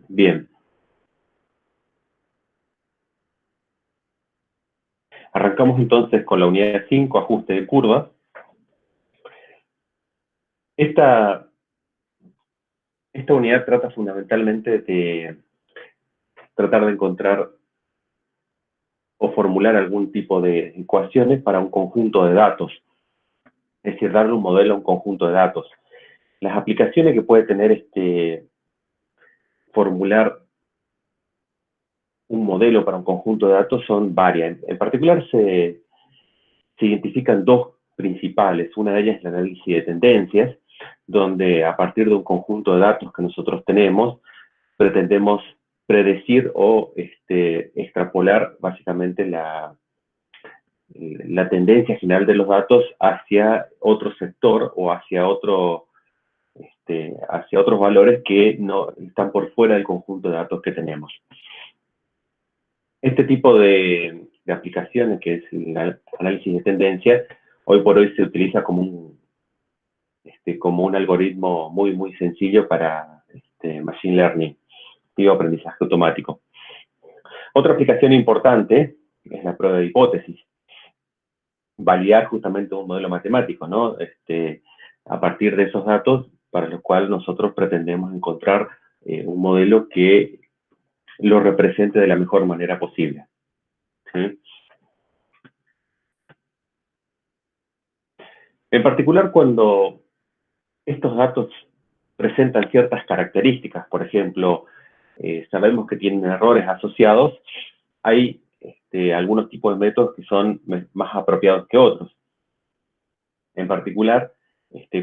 Bien. Arrancamos entonces con la unidad 5, ajuste de curvas. Esta unidad trata fundamentalmente de tratar de encontrar o formular algún tipo de ecuaciones para un conjunto de datos. Es decir, darle un modelo a un conjunto de datos. Las aplicaciones que puede tener formular un modelo para un conjunto de datos son varias. En particular se identifican dos principales. Una de ellas es el análisis de tendencias, donde a partir de un conjunto de datos que nosotros tenemos, pretendemos predecir o extrapolar básicamente la tendencia general de los datos hacia otro sector o hacia otros valores que no están por fuera del conjunto de datos que tenemos. Este tipo de aplicaciones, que es el análisis de tendencias, hoy por hoy se utiliza como un algoritmo muy sencillo para machine learning, digo, aprendizaje automático. Otra aplicación importante es la prueba de hipótesis. Validar justamente un modelo matemático, ¿no? A partir de esos datos para los cuales nosotros pretendemos encontrar un modelo que lo represente de la mejor manera posible. ¿Sí? En particular, cuando estos datos presentan ciertas características, por ejemplo, sabemos que tienen errores asociados, hay algunos tipos de métodos que son más apropiados que otros. En particular,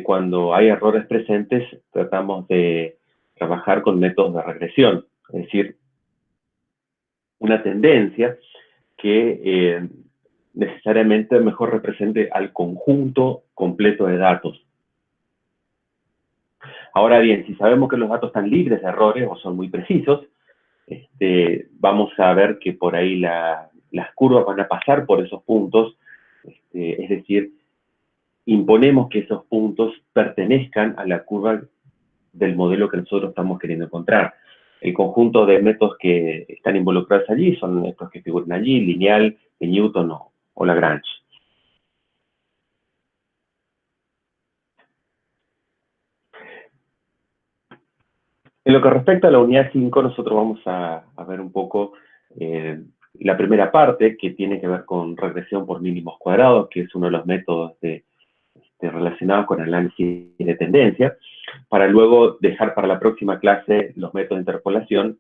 cuando hay errores presentes, tratamos de trabajar con métodos de regresión, es decir, una tendencia que necesariamente mejor represente al conjunto completo de datos. Ahora bien, si sabemos que los datos están libres de errores o son muy precisos, vamos a ver que por ahí las curvas van a pasar por esos puntos, es decir, imponemos que esos puntos pertenezcan a la curva del modelo que nosotros estamos queriendo encontrar. El conjunto de métodos que están involucrados allí son estos que figuran allí, lineal, de Newton o Lagrange. En lo que respecta a la unidad 5, nosotros vamos a ver un poco la primera parte, que tiene que ver con regresión por mínimos cuadrados, que es uno de los métodos relacionados con el análisis de tendencia, para luego dejar para la próxima clase los métodos de interpolación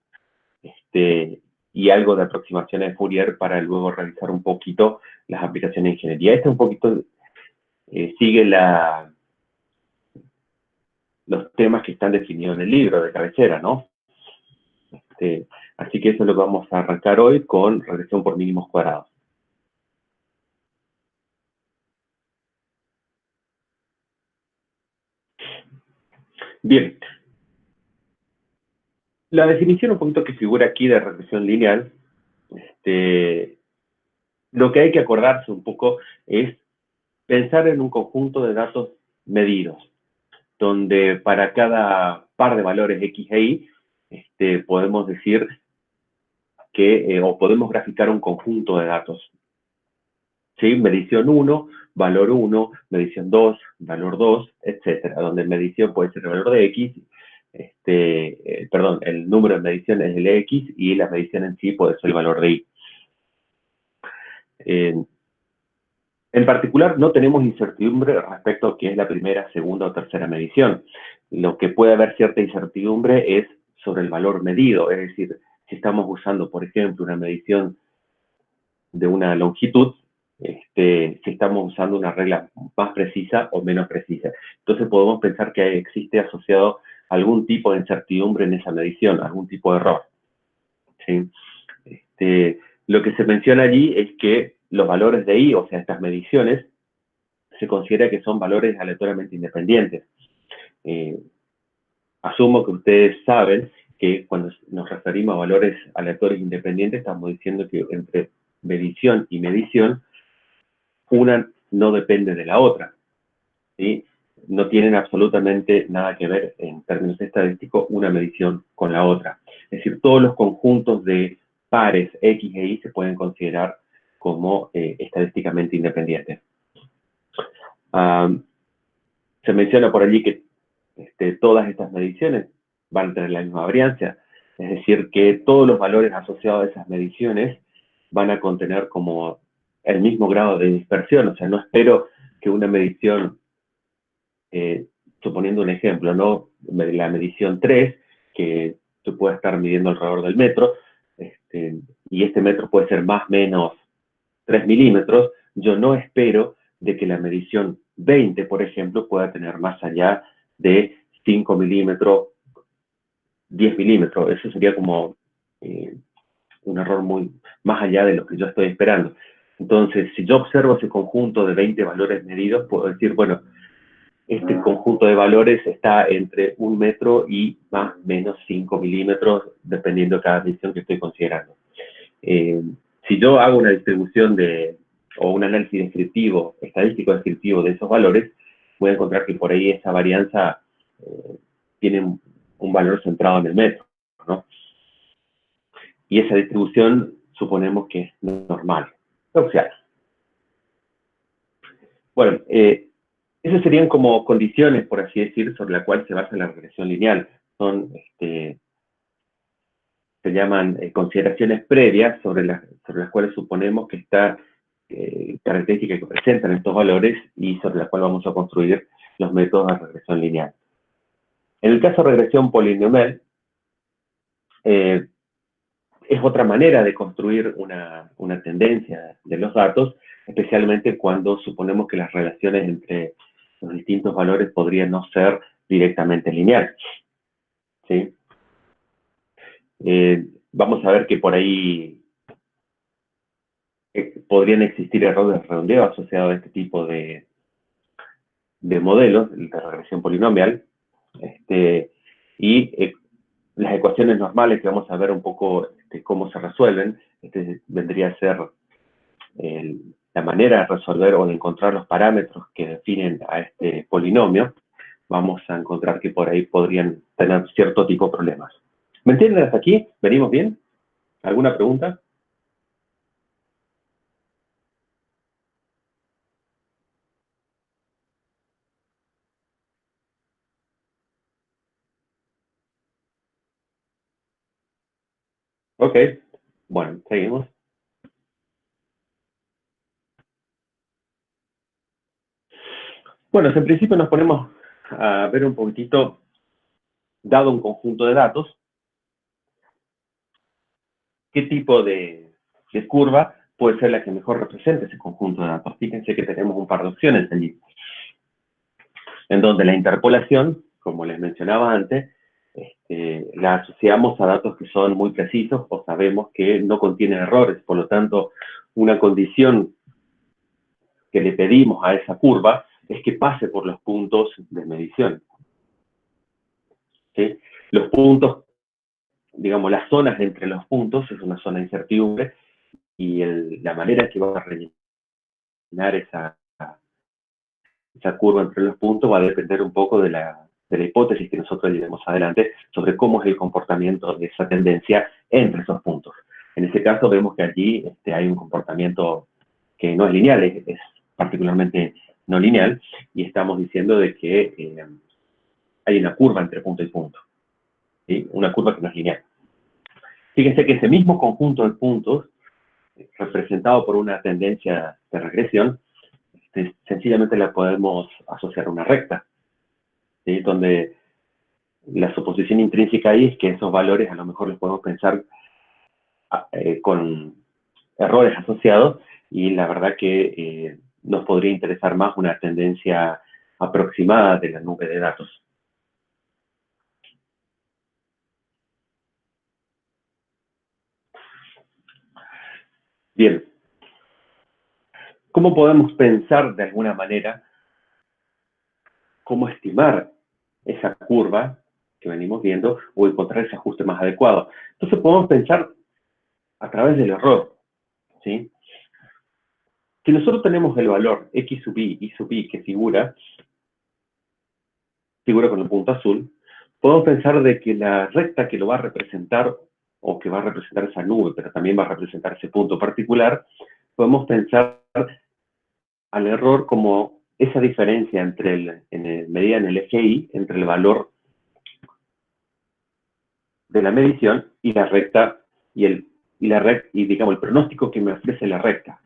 y algo de aproximaciones de Fourier para luego realizar un poquito las aplicaciones de ingeniería. Un poquito sigue los temas que están definidos en el libro de cabecera, ¿no? Así que eso es lo que vamos a arrancar hoy con regresión por mínimos cuadrados. Bien. La definición un poquito que figura aquí de regresión lineal, lo que hay que acordarse un poco es pensar en un conjunto de datos medidos, donde para cada par de valores X e Y, podemos decir que, o podemos graficar un conjunto de datos. ¿Sí? Medición 1, valor 1, medición 2, valor 2, etcétera, donde medición puede ser el valor de X, el número de medición es el X y la medición en sí puede ser el valor de Y. En particular, no tenemos incertidumbre respecto a qué es la primera, segunda o tercera medición. Lo que puede haber cierta incertidumbre es sobre el valor medido, es decir, si estamos usando, por ejemplo, una medición de una longitud, si estamos usando una regla más precisa o menos precisa. Entonces podemos pensar que existe asociado algún tipo de incertidumbre en esa medición, algún tipo de error. ¿Sí? Lo que se menciona allí es que los valores de I, o sea, estas mediciones, se considera que son valores aleatoriamente independientes. Asumo que ustedes saben que cuando nos referimos a valores aleatorios independientes, estamos diciendo que entre medición y medición, una no depende de la otra. ¿Sí? No tienen absolutamente nada que ver en términos estadísticos una medición con la otra. Es decir, todos los conjuntos de pares X e Y se pueden considerar como estadísticamente independientes. Se menciona por allí que todas estas mediciones van a tener la misma varianza, es decir, que todos los valores asociados a esas mediciones van a contener como el mismo grado de dispersión. O sea, no espero que una medición, suponiendo un ejemplo, ¿no? La medición 3, que tú puedes estar midiendo alrededor del metro, y este metro puede ser más o menos 3 milímetros, yo no espero de que la medición 20, por ejemplo, pueda tener más allá de 5 milímetros, 10 milímetros. Eso sería como un error muy más allá de lo que yo estoy esperando. Entonces, si yo observo ese conjunto de 20 valores medidos, puedo decir, bueno, este conjunto de valores está entre 1 metro y más o menos 5 milímetros, dependiendo de cada medición que estoy considerando. Si yo hago una distribución o un análisis descriptivo, estadístico descriptivo de esos valores, voy a encontrar que por ahí esa varianza tiene un valor centrado en el metro, ¿no? Y esa distribución suponemos que es normal, gaussiana. Bueno, esas serían como condiciones, por así decir, sobre las cuales se basa la regresión lineal. Son, se llaman consideraciones previas sobre las cuales suponemos que está características que presentan estos valores y sobre las cuales vamos a construir los métodos de regresión lineal. En el caso de regresión polinomial, es otra manera de construir una tendencia de los datos, especialmente cuando suponemos que las relaciones entre los distintos valores podrían no ser directamente lineales, ¿sí? Vamos a ver que por ahí podrían existir errores de redondeo asociados a este tipo de modelos de regresión polinomial, y las ecuaciones normales, que vamos a ver un poco cómo se resuelven, vendría a ser la manera de resolver o de encontrar los parámetros que definen a este polinomio. Vamos a encontrar que por ahí podrían tener cierto tipo de problemas. ¿Me entienden hasta aquí? ¿Venimos bien? ¿Alguna pregunta? Ok, bueno, seguimos. Bueno, en principio nos ponemos a ver un poquitito, dado un conjunto de datos, qué tipo de curva puede ser la que mejor represente ese conjunto de datos. Fíjense que tenemos un par de opciones allí, en donde la interpolación, como les mencionaba antes, la asociamos a datos que son muy precisos o sabemos que no contienen errores. Por lo tanto, una condición que le pedimos a esa curva es que pase por los puntos de medición, ¿sí? Los puntos, digamos, las zonas entre los puntos es una zona de incertidumbre, y la manera que va a rellenar esa curva entre los puntos va a depender un poco de la hipótesis que nosotros llevemos adelante sobre cómo es el comportamiento de esa tendencia entre esos puntos. En este caso vemos que allí hay un comportamiento que no es lineal, es particularmente no lineal, y estamos diciendo de que hay una curva entre punto y punto, ¿sí? Una curva que no es lineal. Fíjense que ese mismo conjunto de puntos, representado por una tendencia de regresión, sencillamente la podemos asociar a una recta, ¿sí? Donde la suposición intrínseca ahí es que esos valores a lo mejor los podemos pensar con errores asociados, y la verdad que nos podría interesar más una tendencia aproximada de la nube de datos. Bien, ¿cómo podemos pensar de alguna manera cómo estimar esa curva que venimos viendo o encontrar ese ajuste más adecuado? Entonces podemos pensar a través del error, ¿sí? Si nosotros tenemos el valor x sub y sub i que figura con el punto azul, podemos pensar de que la recta que lo va a representar, o que va a representar esa nube, pero también va a representar ese punto particular, podemos pensar al error como esa diferencia entre medida en el eje Y, entre el valor de la medición y la recta, y digamos, el pronóstico que me ofrece la recta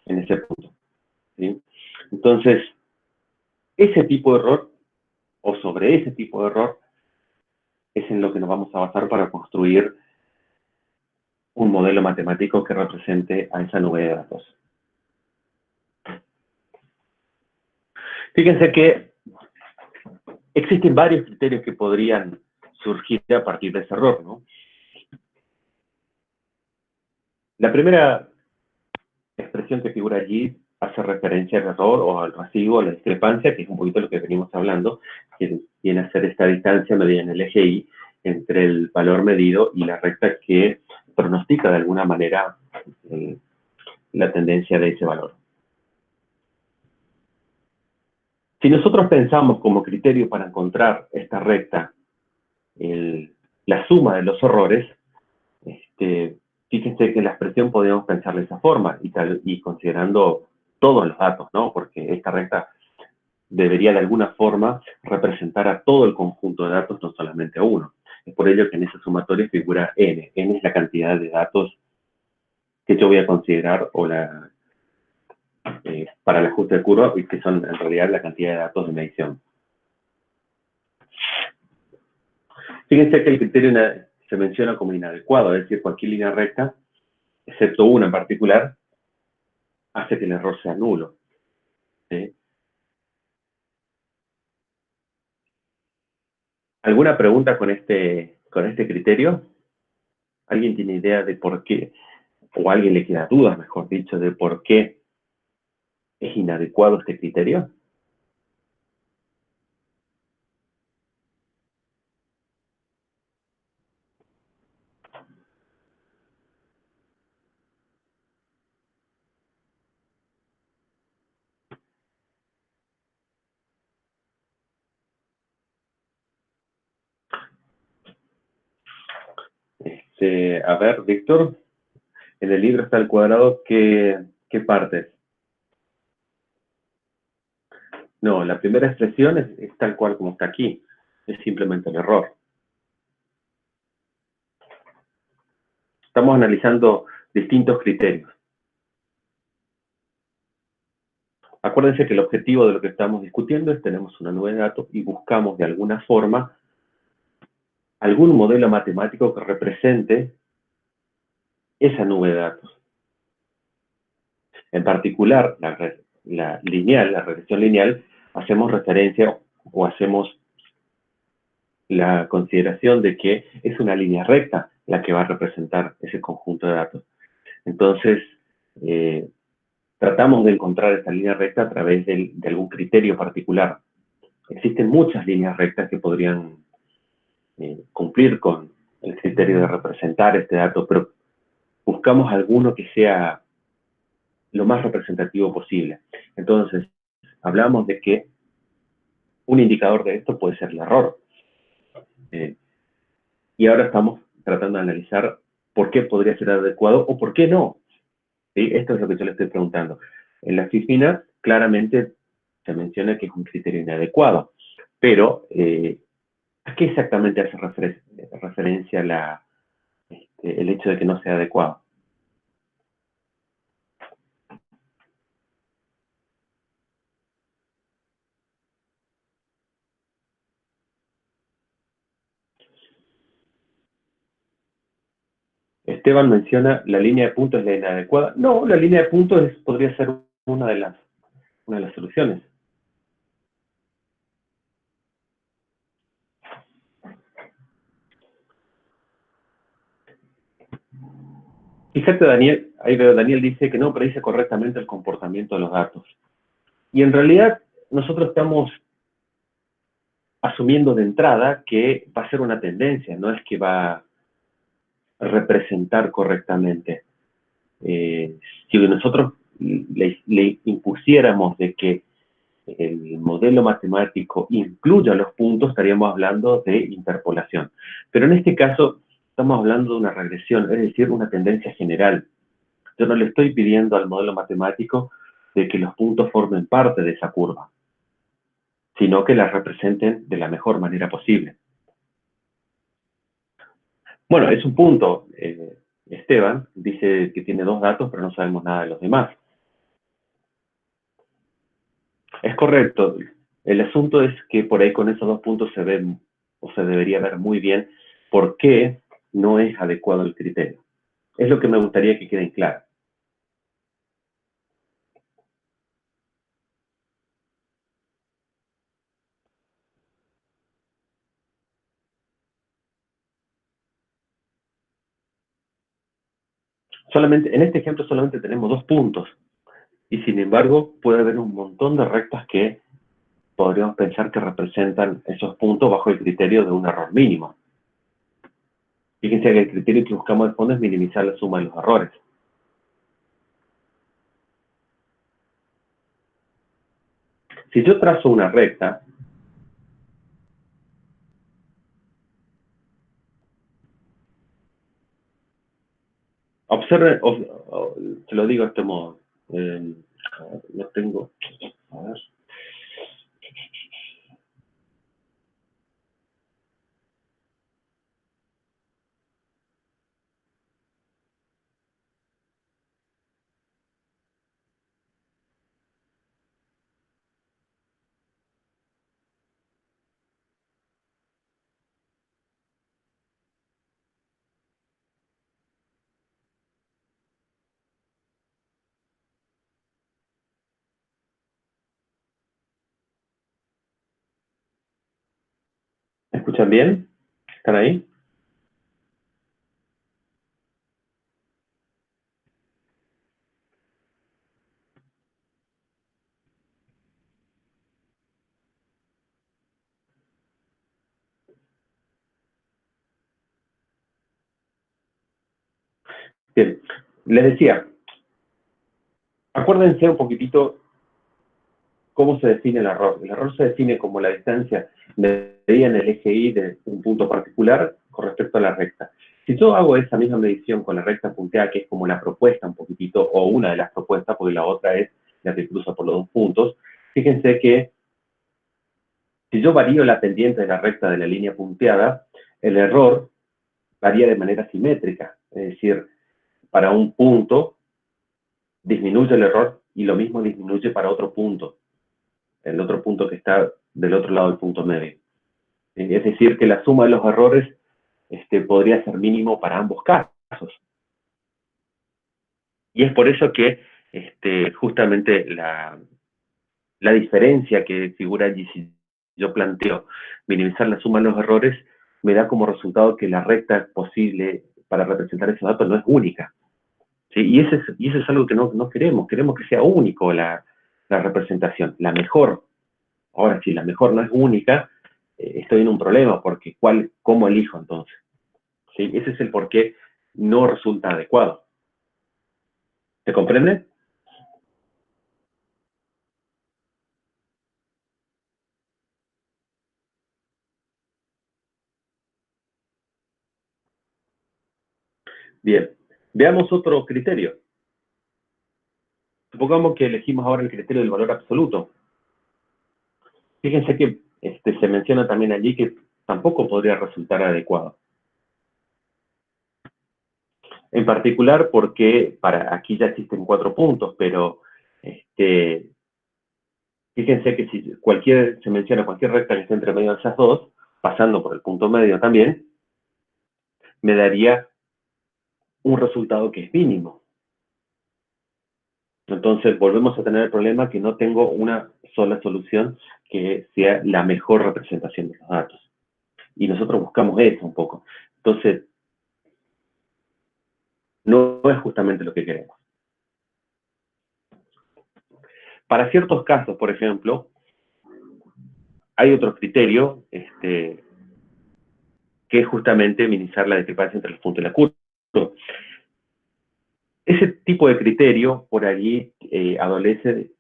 en ese punto, ¿sí? Entonces, ese tipo de error, o sobre ese tipo de error, es en lo que nos vamos a basar para construir un modelo matemático que represente a esa nube de datos. Fíjense que existen varios criterios que podrían surgir a partir de ese error, ¿no? La primera expresión que figura allí hace referencia al error o al residuo, a la discrepancia, que es un poquito lo que venimos hablando, que viene a ser esta distancia medida en el eje Y entre el valor medido y la recta que pronostica de alguna manera la tendencia de ese valor. Si nosotros pensamos como criterio para encontrar esta recta la suma de los errores, fíjense que la expresión podemos pensar de esa forma y considerando todos los datos, ¿no? Porque esta recta debería de alguna forma representar a todo el conjunto de datos, no solamente a uno. Es por ello que en esa sumatoria figura n. N es la cantidad de datos que yo voy a considerar para el ajuste de curva, y que son en realidad la cantidad de datos de medición. Fíjense que el criterio se menciona como inadecuado, es decir, cualquier línea recta, excepto una en particular, hace que el error sea nulo, ¿sí? ¿Alguna pregunta con este criterio? ¿Alguien tiene idea de por qué, o a alguien le queda dudas, mejor dicho, de por qué es inadecuado este criterio? A ver, Víctor, en el libro está el cuadrado, ¿qué parte? No, la primera expresión es tal cual como está aquí, es simplemente el error. Estamos analizando distintos criterios. Acuérdense que el objetivo de lo que estamos discutiendo es tenemos una nube de datos y buscamos de alguna forma algún modelo matemático que represente esa nube de datos. En particular, la regresión lineal, hacemos referencia o hacemos la consideración de que es una línea recta la que va a representar ese conjunto de datos. Entonces, tratamos de encontrar esa línea recta a través de algún criterio particular. Existen muchas líneas rectas que podrían cumplir con el criterio de representar este dato, pero buscamos alguno que sea lo más representativo posible. Entonces, hablamos de que un indicador de esto puede ser el error. Y ahora estamos tratando de analizar por qué podría ser adecuado o por qué no. ¿Sí? Esto es lo que yo le estoy preguntando. En la FIFINA claramente se menciona que es un criterio inadecuado, pero ¿a qué exactamente hace referencia el hecho de que no sea adecuado? Esteban menciona la línea de puntos es la inadecuada. No, la línea de puntos podría ser una de las soluciones. Fíjate, Daniel, ahí veo, Daniel dice que no predice correctamente el comportamiento de los datos. Y en realidad nosotros estamos asumiendo de entrada que va a ser una tendencia, no es que va a representar correctamente. Si nosotros le impusiéramos de que el modelo matemático incluya los puntos, estaríamos hablando de interpolación. Pero en este caso estamos hablando de una regresión, es decir, una tendencia general. Yo no le estoy pidiendo al modelo matemático de que los puntos formen parte de esa curva, sino que las representen de la mejor manera posible. Bueno, es un punto. Esteban dice que tiene 2 datos, pero no sabemos nada de los demás. Es correcto. El asunto es que por ahí con esos 2 puntos se ve, o se debería ver muy bien, por qué no es adecuado el criterio. Es lo que me gustaría que quede claro. Solamente, en este ejemplo solamente tenemos 2 puntos. Y sin embargo, puede haber un montón de rectas que podríamos pensar que representan esos puntos bajo el criterio de un error mínimo. Fíjense que el criterio que buscamos de fondo es minimizar la suma de los errores. Si yo trazo una recta, observen, se lo digo de este modo, no tengo, a ver. ¿Me escuchan bien? ¿Están ahí? Bien, les decía, acuérdense un poquitito cómo se define el error. El error se define como la distancia medida en el eje Y de un punto particular con respecto a la recta. Si yo hago esa misma medición con la recta punteada, que es como la propuesta un poquitito, o una de las propuestas, porque la otra es la que cruza por los 2 puntos, fíjense que si yo varío la pendiente de la recta de la línea punteada, el error varía de manera simétrica. Es decir, para un punto disminuye el error y lo mismo disminuye para otro punto, el otro punto que está del otro lado del punto medio. Es decir, que la suma de los errores podría ser mínimo para ambos casos. Y es por eso que justamente la diferencia que figura allí, si yo planteo minimizar la suma de los errores, me da como resultado que la recta posible para representar esos datos no es única. ¿Sí? Y eso es algo que no queremos. Queremos que sea único la representación, la mejor. Ahora, si la mejor no es única, estoy en un problema, porque ¿cómo elijo entonces? ¿Sí? Ese es el por qué no resulta adecuado. ¿Se comprende? Bien. Veamos otro criterio. Supongamos que elegimos ahora el criterio del valor absoluto. Fíjense que se menciona también allí que tampoco podría resultar adecuado. En particular porque aquí ya existen 4 puntos, pero fíjense que si se menciona cualquier recta que esté entre medio de esas dos, pasando por el punto medio también, me daría un resultado que es mínimo. Entonces volvemos a tener el problema que no tengo una sola solución que sea la mejor representación de los datos. Y nosotros buscamos eso un poco. Entonces, no es justamente lo que queremos. Para ciertos casos, por ejemplo, hay otro criterio que es justamente minimizar la discrepancia entre los puntos de la curva. Ese tipo de criterio por allí adolece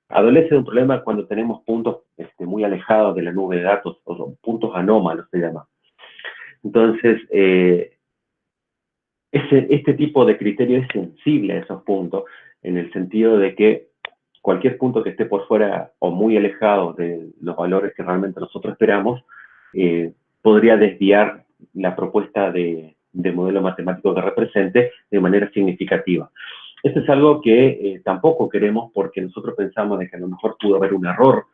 adolece de un problema cuando tenemos puntos muy alejados de la nube de datos, o puntos anómalos se llama. Entonces, este tipo de criterio es sensible a esos puntos, en el sentido de que cualquier punto que esté por fuera o muy alejado de los valores que realmente nosotros esperamos, podría desviar la propuesta de modelo matemático que represente de manera significativa. Esto es algo que tampoco queremos, porque nosotros pensamos de que a lo mejor pudo haber un error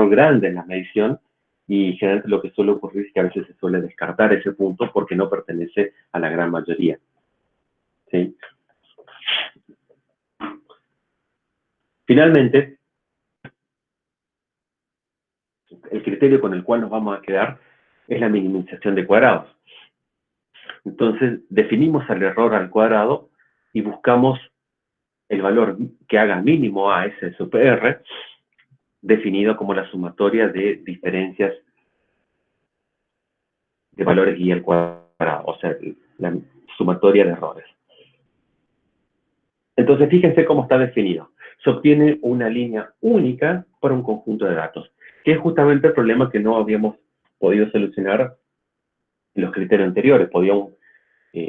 grande en la medición, y generalmente lo que suele ocurrir es que a veces se suele descartar ese punto porque no pertenece a la gran mayoría. ¿Sí? Finalmente, el criterio con el cual nos vamos a quedar es la minimización de cuadrados. Entonces, definimos el error al cuadrado y buscamos el valor que haga mínimo a S sub R, definido como la sumatoria de diferencias de valores y al cuadrado, o sea, la sumatoria de errores. Entonces, fíjense cómo está definido. Se obtiene una línea única para un conjunto de datos, que es justamente el problema que no habíamos podido solucionar en los criterios anteriores. Podíamos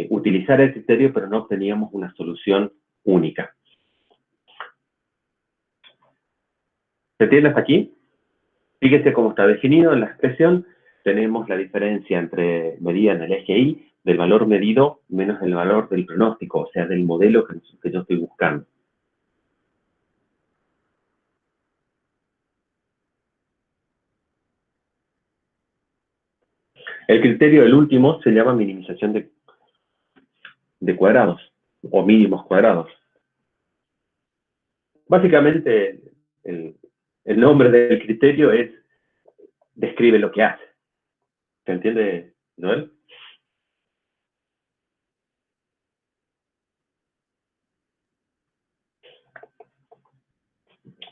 utilizar el criterio, pero no obteníamos una solución única. ¿Se entiende hasta aquí? Fíjense cómo está definido en la expresión. Tenemos la diferencia entre medida en el eje Y del valor medido menos el valor del pronóstico, o sea, del modelo que yo estoy buscando. El criterio, el último, se llama minimización de cuadrados, o mínimos cuadrados. Básicamente, el nombre del criterio describe lo que hace. ¿Se entiende, Noel?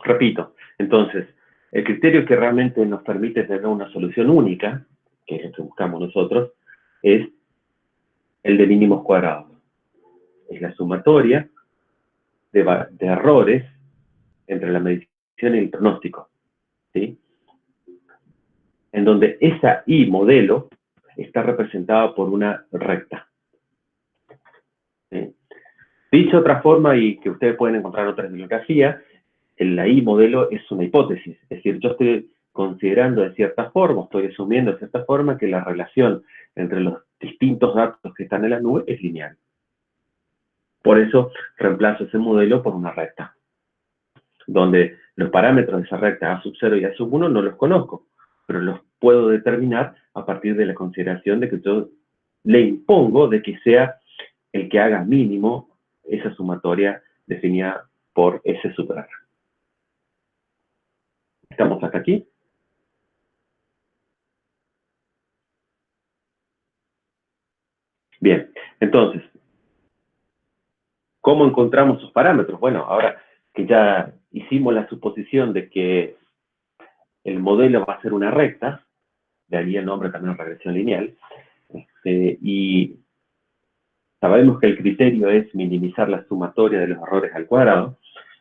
Repito, entonces, el criterio que realmente nos permite tener una solución única, que es lo que buscamos nosotros, es el de mínimos cuadrados. Es la sumatoria de errores entre la medición y el pronóstico, ¿sí? En donde esa I modelo está representada por una recta. ¿Sí? Dicho de otra forma, y que ustedes pueden encontrar en otras bibliografías, la I modelo es una hipótesis, es decir, yo estoy considerando de cierta forma, estoy asumiendo de cierta forma que la relación entre los distintos datos que están en la nube es lineal. Por eso reemplazo ese modelo por una recta, donde los parámetros de esa recta A sub 0 y A sub 1 no los conozco, pero los puedo determinar a partir de la consideración de que yo le impongo de que sea el que haga mínimo esa sumatoria definida por S sub R. ¿Estamos hasta aquí? Bien, entonces, ¿cómo encontramos esos parámetros? Bueno, ahora que ya hicimos la suposición de que el modelo va a ser una recta, de ahí el nombre también regresión lineal, y sabemos que el criterio es minimizar la sumatoria de los errores al cuadrado,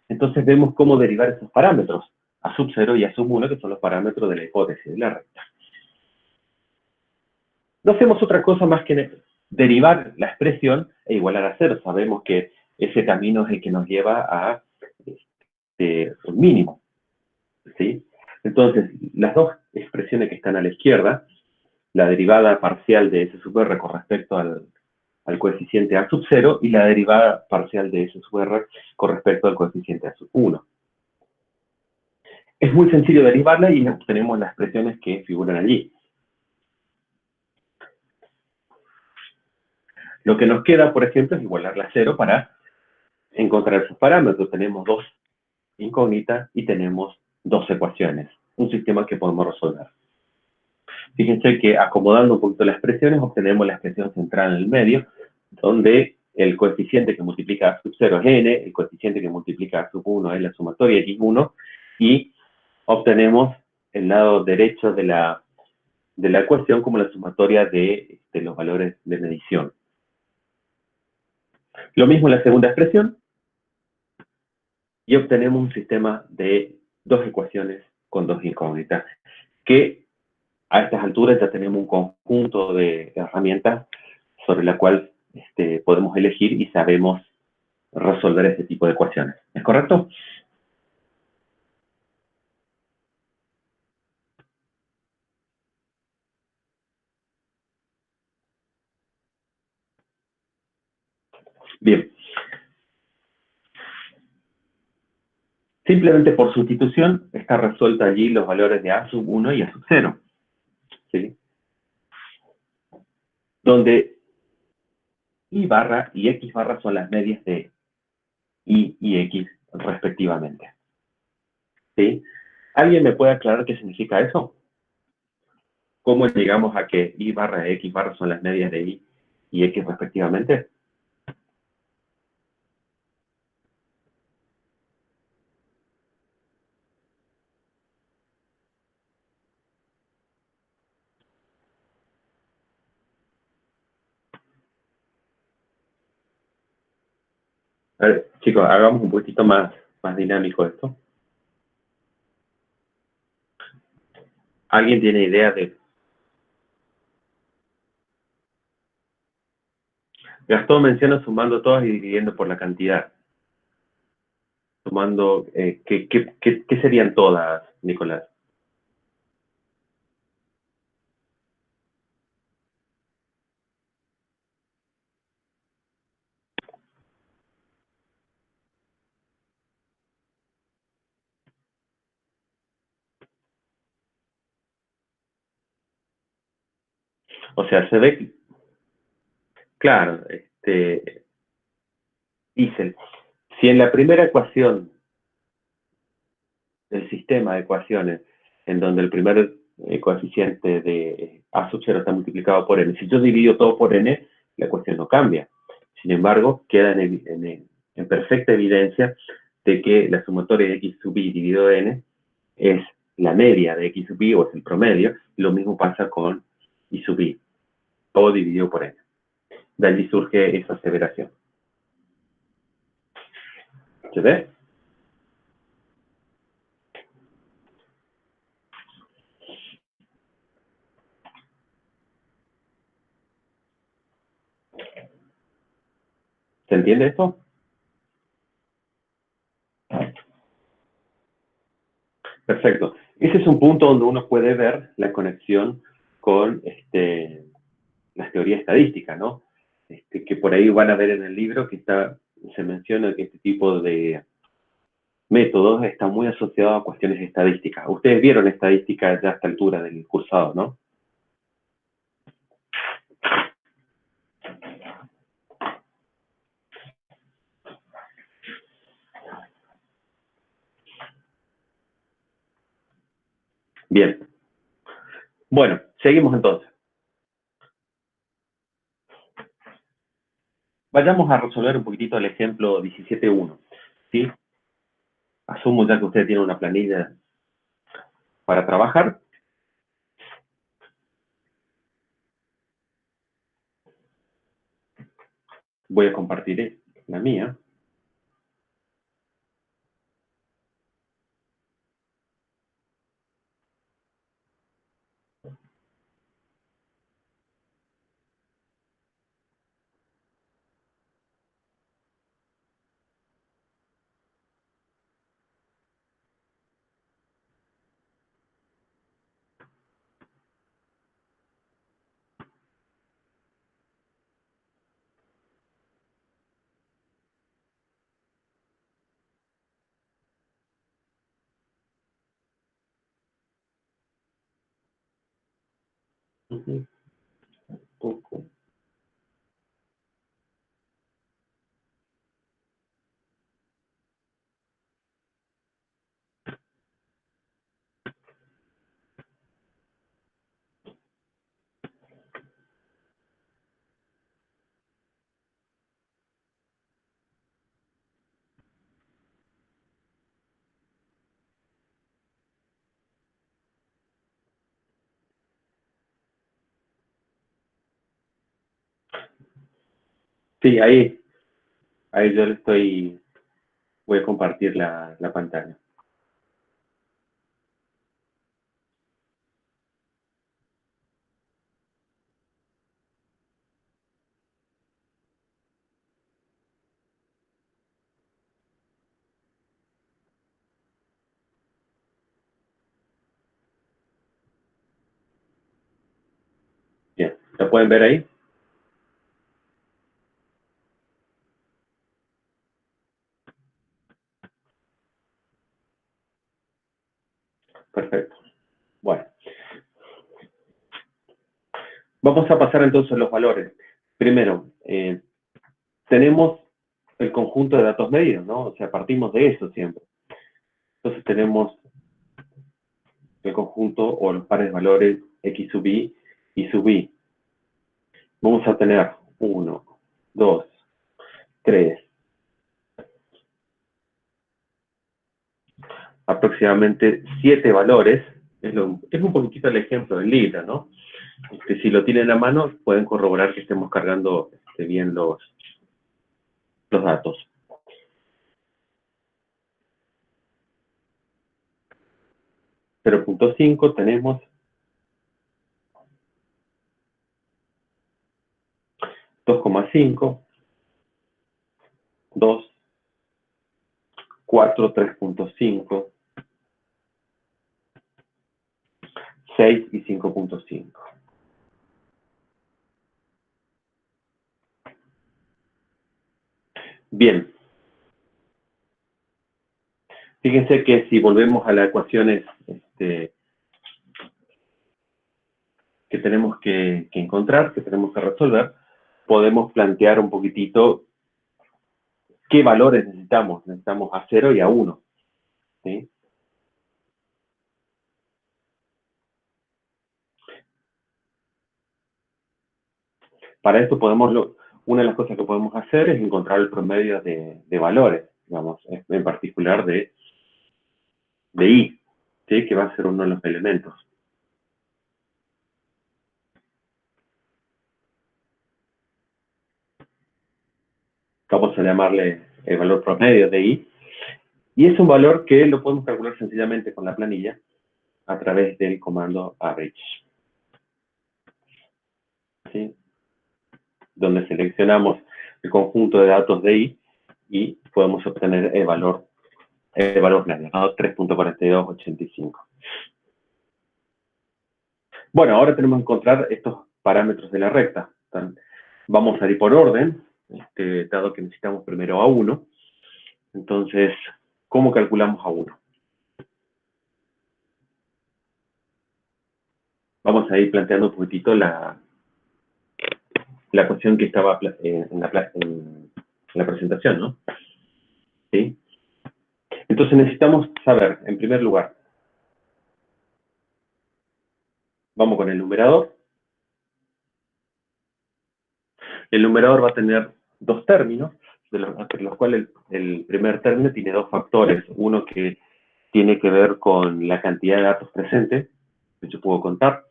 entonces vemos cómo derivar esos parámetros, A sub 0 y A sub 1, que son los parámetros de la hipótesis de la recta. No hacemos otra cosa más que derivar la expresión e igualar a 0. Sabemos que ese camino es el que nos lleva a un mínimo, ¿sí? Entonces, las dos expresiones que están a la izquierda, la derivada parcial de S sub R con respecto al coeficiente A sub 0 y la derivada parcial de S sub R con respecto al coeficiente A sub 1. Es muy sencillo derivarla y obtenemos las expresiones que figuran allí. Lo que nos queda, por ejemplo, es igualarla a 0 para encontrar esos parámetros. Tenemos dos incógnitas y tenemos dos ecuaciones. Un sistema que podemos resolver. Fíjense que acomodando un poquito las expresiones, obtenemos la expresión central en el medio, donde el coeficiente que multiplica A sub 0 es n, el coeficiente que multiplica A sub 1 es la sumatoria x1, y obtenemos el lado derecho de la ecuación como la sumatoria de los valores de medición. Lo mismo en la segunda expresión, y obtenemos un sistema de dos ecuaciones con dos incógnitas, que a estas alturas ya tenemos un conjunto de herramientas sobre la cual podemos elegir y sabemos resolver este tipo de ecuaciones. ¿Es correcto? Bien. Simplemente por sustitución está resuelta allí los valores de A sub 1 y A sub 0. ¿Sí? Donde I barra y X barra son las medias de Y y X respectivamente. ¿Sí? ¿Alguien me puede aclarar qué significa eso? ¿Cómo llegamos a que Y barra y X barra son las medias de Y y X respectivamente? A ver, chicos, hagamos un poquito más dinámico esto. ¿Alguien tiene idea de... Gastón menciona sumando todas y dividiendo por la cantidad. Sumando, ¿qué serían todas, Nicolás? O sea, se ve, claro, dice, si en la primera ecuación del sistema de ecuaciones, en donde el primer coeficiente de A sub 0 está multiplicado por n, si yo divido todo por n, la ecuación no cambia. Sin embargo, queda en perfecta evidencia de que la sumatoria de x sub i dividido n es la media de x sub i o es el promedio. Lo mismo pasa con y sub i, todo dividido por n. De allí surge esa aseveración. ¿Se ve? ¿Se entiende esto? Perfecto. Ese es un punto donde uno puede ver la conexión con las teorías estadísticas, ¿no? Que por ahí van a ver en el libro que se menciona que este tipo de métodos está muy asociado a cuestiones estadísticas. Ustedes vieron estadística ya a esta altura del cursado, ¿no? Bien. Bueno, seguimos entonces. Vayamos a resolver un poquitito el ejemplo 17.1, ¿sí? Asumo ya que usted tiene una planilla para trabajar. Voy a compartir la mía. Uh -huh. Sí, ahí yo le estoy, voy a compartir la pantalla. ¿La pueden ver ahí? Perfecto. Bueno, vamos a pasar entonces a los valores. Primero, tenemos el conjunto de datos medidos, ¿no? O sea, partimos de eso siempre. Entonces tenemos el conjunto o los pares de valores x sub i y sub i. Vamos a tener 1, 2, 3, aproximadamente 7 valores. Es un poquitito el ejemplo del libro, ¿no? Si lo tienen a mano, pueden corroborar que estemos cargando bien los datos. 0.5 tenemos 2,5, 2, 4, 3.5, 6 y 5.5. Bien, fíjense que si volvemos a las ecuaciones que tenemos que encontrar, que tenemos que resolver, podemos plantear un poquitito qué valores necesitamos. Necesitamos a 0 y a 1. ¿Sí? Para esto una de las cosas que podemos hacer es encontrar el promedio de valores, digamos, en particular de i, ¿sí? Que va a ser uno de los elementos. Vamos a llamarle el valor promedio de i, y es un valor que lo podemos calcular sencillamente con la planilla a través del comando average, ¿sí? Donde seleccionamos el conjunto de datos de i y podemos obtener el valor medio, ¿no? 3.4285. Bueno, ahora tenemos que encontrar estos parámetros de la recta. Vamos a ir por orden, dado que necesitamos primero a 1. Entonces, ¿cómo calculamos a 1? Vamos a ir planteando un poquitito la cuestión que estaba en la presentación, ¿no? ¿Sí? Entonces necesitamos saber, en primer lugar, vamos con el numerador. El numerador va a tener dos términos, entre los cuales el primer término tiene dos factores. Uno que tiene que ver con la cantidad de datos presentes, que yo puedo contar.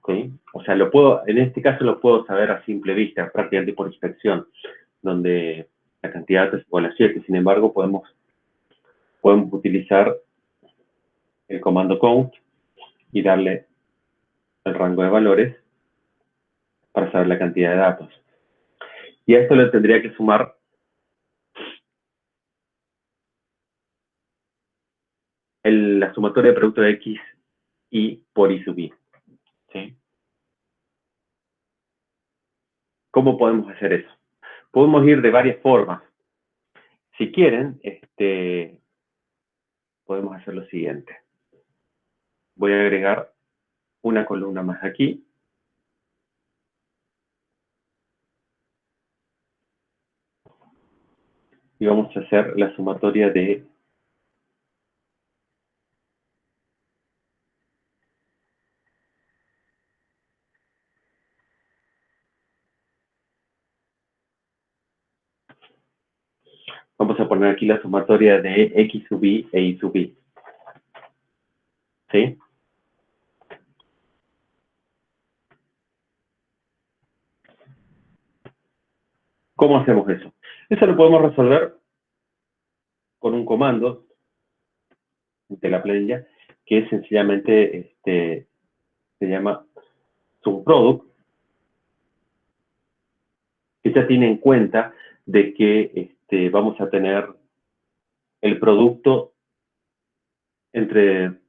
¿Sí? O sea, en este caso lo puedo saber a simple vista, prácticamente por inspección, donde la cantidad de datos es igual a 7. Sin embargo, podemos utilizar el comando count y darle el rango de valores para saber la cantidad de datos. Y a esto le tendría que sumar la sumatoria de producto de x y por i sub i. ¿Sí? ¿Cómo podemos hacer eso? Podemos ir de varias formas. Si quieren, podemos hacer lo siguiente. Voy a agregar una columna más aquí. Y vamos a hacer la sumatoria de vamos a poner aquí la sumatoria de x sub i e y sub i. ¿Sí? ¿Cómo hacemos eso? Eso lo podemos resolver con un comando de la planilla que es sencillamente se llama subproduct, que ya tiene en cuenta de que vamos a tener el producto entre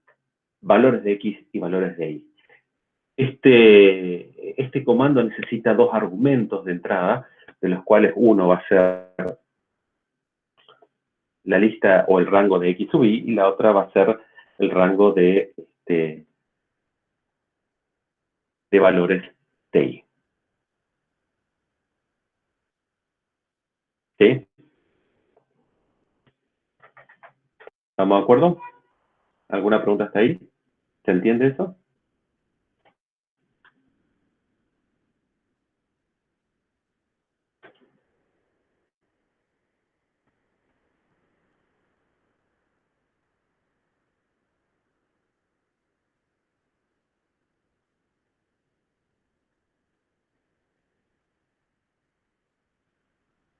valores de x y valores de y. Este comando necesita dos argumentos de entrada, de los cuales uno va a ser la lista o el rango de X sub I, y la otra va a ser el rango de valores de Y. ¿Sí? ¿Estamos de acuerdo? ¿Alguna pregunta hasta ahí? ¿Se entiende eso?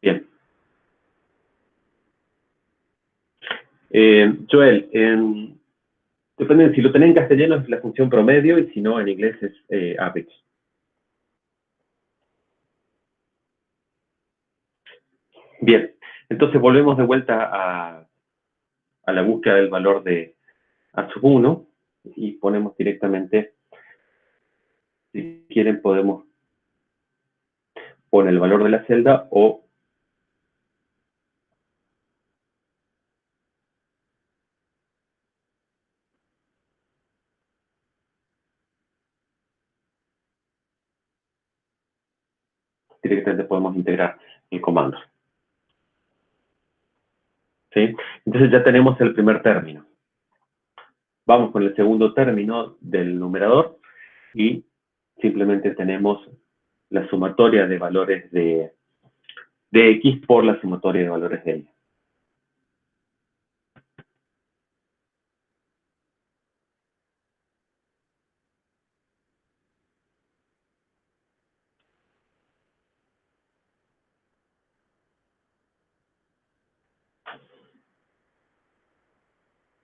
Bien. Joel, depende, si lo tenés en castellano es la función promedio y si no en inglés es average. Bien, entonces volvemos de vuelta a la búsqueda del valor de A sub 1 y ponemos directamente, si quieren podemos poner el valor de la celda o directamente podemos integrar el comando. ¿Sí? Entonces ya tenemos el primer término. Vamos con el segundo término del numerador y simplemente tenemos la sumatoria de valores de X por la sumatoria de valores de Y.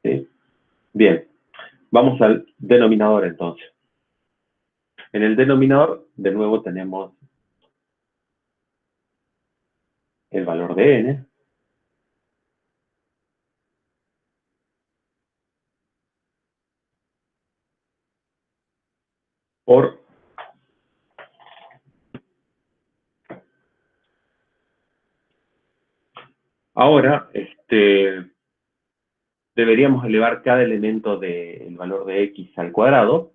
¿Sí? Bien, vamos al denominador entonces. En el denominador, de nuevo, tenemos el valor de n por ahora, deberíamos elevar cada elemento del valor de x al cuadrado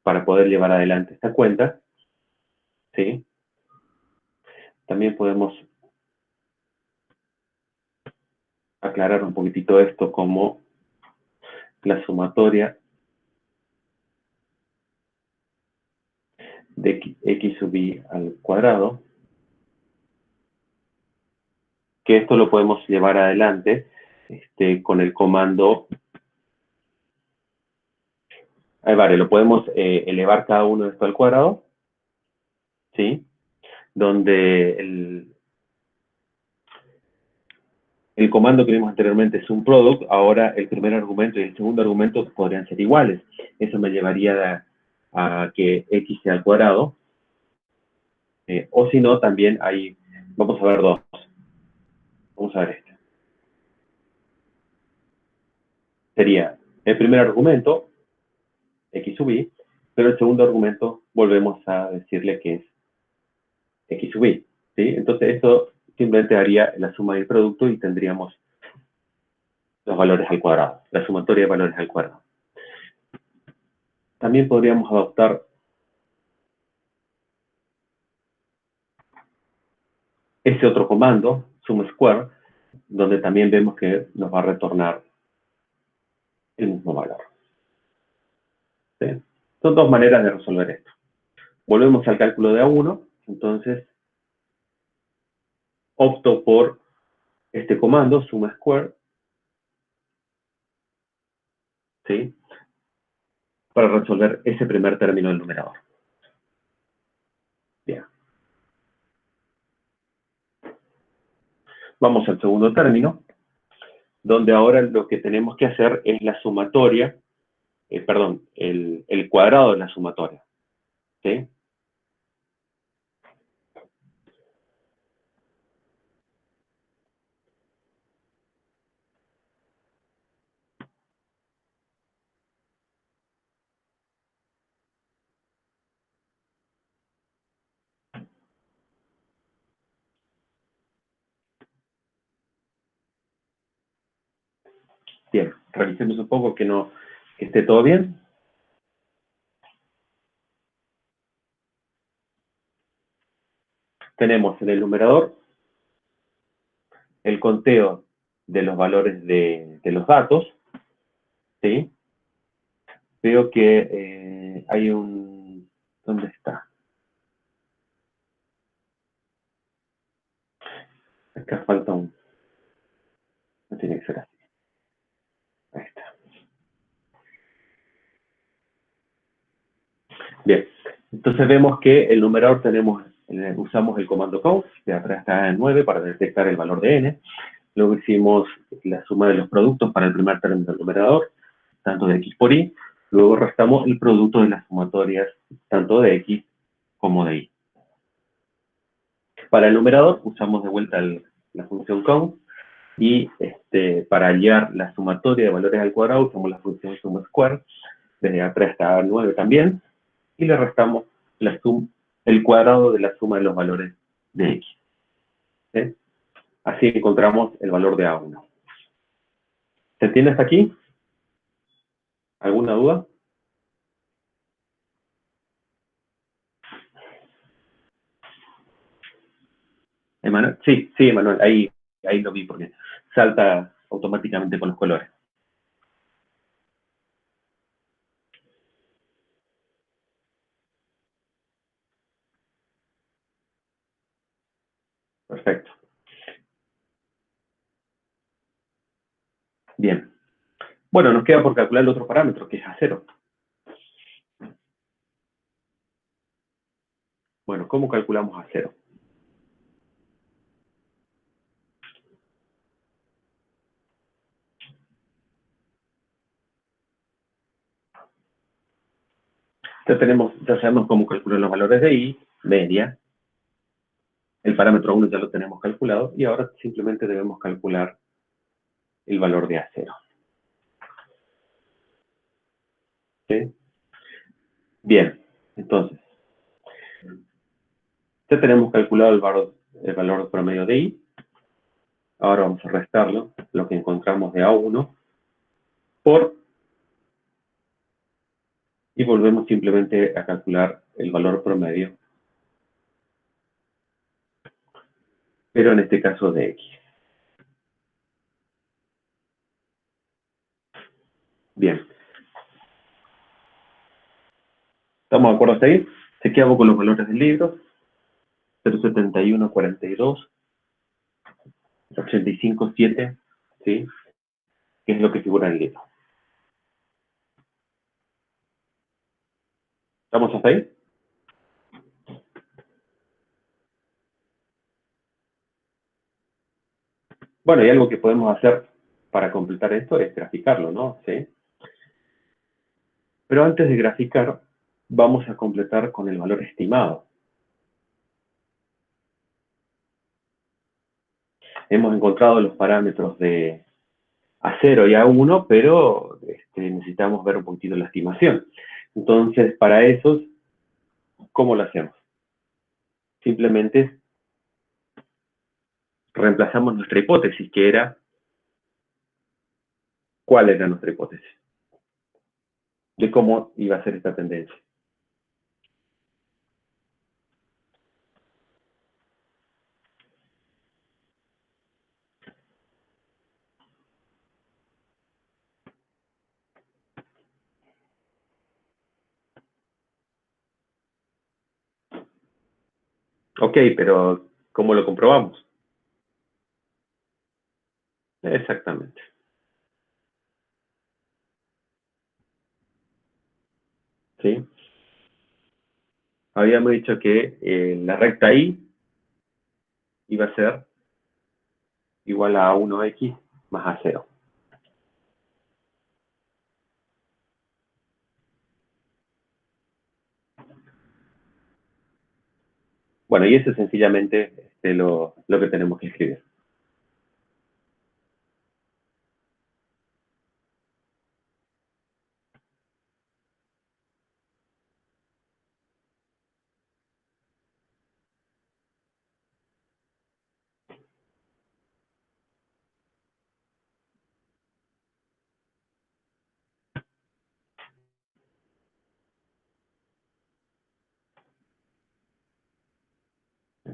para poder llevar adelante esta cuenta. ¿Sí? También podemos aclarar un poquitito esto como la sumatoria de x sub i al cuadrado, que esto lo podemos llevar adelante con el comando, vale, lo podemos elevar cada uno de esto al cuadrado, ¿sí? Donde el comando que vimos anteriormente es un product, ahora el primer argumento y el segundo argumento podrían ser iguales. Eso me llevaría a que x sea al cuadrado, o si no, también hay, vamos a ver dos. Vamos a ver este. Sería el primer argumento, x sub i, pero el segundo argumento volvemos a decirle que es x sub i. ¿Sí? Entonces esto simplemente haría la suma del producto y tendríamos los valores al cuadrado, la sumatoria de valores al cuadrado. También podríamos adoptar ese otro comando, sum square, donde también vemos que nos va a retornar el mismo valor. ¿Sí? Son dos maneras de resolver esto. Volvemos al cálculo de A1, entonces opto por este comando, sum square, ¿sí? Para resolver ese primer término del numerador. Bien. Vamos al segundo término, donde ahora lo que tenemos que hacer es la sumatoria, perdón, el cuadrado de la sumatoria. ¿Sí? Bien, revisemos un poco que esté todo bien. Tenemos en el numerador el conteo de los valores de los datos, ¿sí? Veo que hay un... ¿Dónde está? Acá falta un... No tiene que ser así. Ahí está. Bien, entonces vemos que el numerador usamos el comando count, que atrás está en 9 para detectar el valor de n. Luego hicimos la suma de los productos para el primer término del numerador, tanto de x por y. Luego restamos el producto de las sumatorias, tanto de x como de y. Para el numerador usamos de vuelta la función count y para hallar la sumatoria de valores al cuadrado usamos la función sum square, desde atrás está 9 también, y le restamos el cuadrado de la suma de los valores de x. ¿Sí? Así encontramos el valor de A1. ¿Se entiende hasta aquí? ¿Alguna duda? Emanuel, sí, sí, Emanuel, ahí lo vi porque salta automáticamente con los colores. Perfecto. Bien. Bueno, nos queda por calcular el otro parámetro, que es A0. Bueno, ¿cómo calculamos A0? Ya sabemos cómo calcular los valores de y, media. El parámetro 1 ya lo tenemos calculado y ahora simplemente debemos calcular el valor de A0. ¿Sí? Bien, entonces, ya tenemos calculado el valor promedio de i. Ahora vamos a restarlo, lo que encontramos de A1, por, y volvemos simplemente a calcular el valor promedio, pero en este caso de x. Bien, ¿estamos de acuerdo hasta ahí? Chequeamos con los valores del libro, 071, 42, 85, 7, ¿sí? Que es lo que figura en el libro. ¿Estamos hasta ahí? Bueno, y algo que podemos hacer para completar esto es graficarlo, ¿no? ¿Sí? Pero antes de graficar, vamos a completar con el valor estimado. Hemos encontrado los parámetros de A0 y A1, pero necesitamos ver un poquito la estimación. Entonces, para eso, ¿cómo lo hacemos? Simplemente reemplazamos nuestra hipótesis, que era, ¿cuál era nuestra hipótesis? De cómo iba a ser esta tendencia. Ok, pero ¿cómo lo comprobamos? Exactamente. ¿Sí? Habíamos dicho que la recta y iba a ser igual a 1x más A0. Bueno, y eso es sencillamente lo que tenemos que escribir.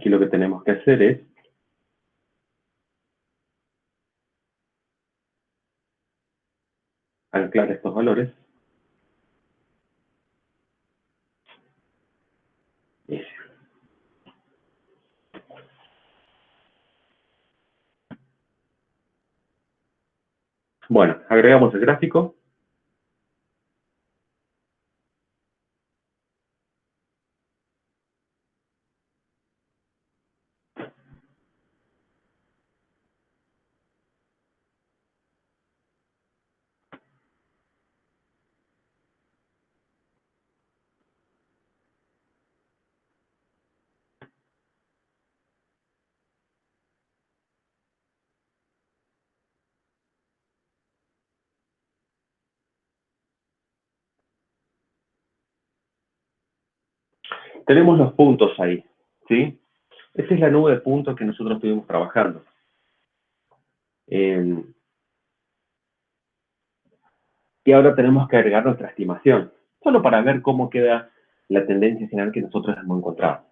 Aquí lo que tenemos que hacer es anclar estos valores. Bueno, agregamos el gráfico. Tenemos los puntos ahí, ¿sí? Esa es la nube de puntos que nosotros estuvimos trabajando. Y ahora tenemos que agregar nuestra estimación, solo para ver cómo queda la tendencia general que nosotros hemos encontrado.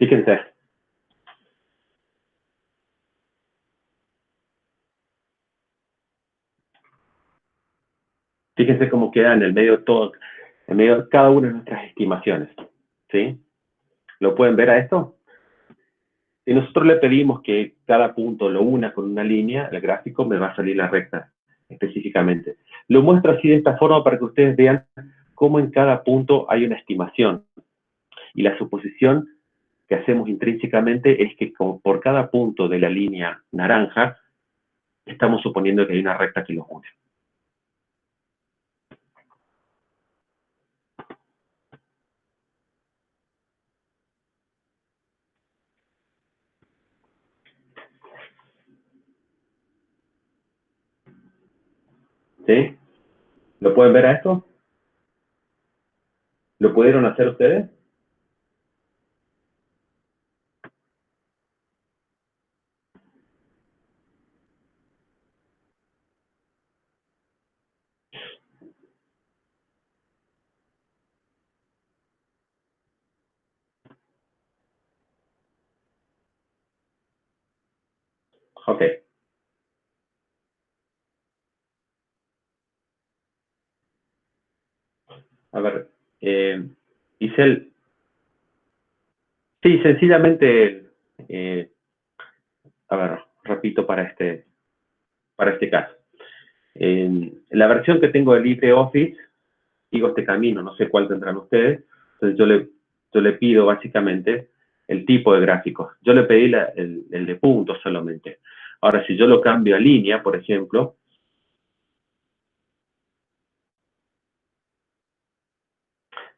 Fíjense, fíjense cómo queda en el medio todo, en medio de cada una de nuestras estimaciones, ¿sí? ¿Lo pueden ver a esto? Si nosotros le pedimos que cada punto lo una con una línea, el gráfico me va a salir la recta específicamente. Lo muestro así de esta forma para que ustedes vean cómo en cada punto hay una estimación. Y la suposición que hacemos intrínsecamente es que por cada punto de la línea naranja, estamos suponiendo que hay una recta que los une. ¿Sí? ¿Lo pueden ver a esto? ¿Lo pudieron hacer ustedes? Ok. A ver. Isel, sí, sencillamente, a ver, repito para este caso. En la versión que tengo de LibreOffice, sigo este camino, no sé cuál tendrán ustedes. Entonces yo le pido básicamente el tipo de gráficos. Yo le pedí el de puntos solamente. Ahora, si yo lo cambio a línea, por ejemplo,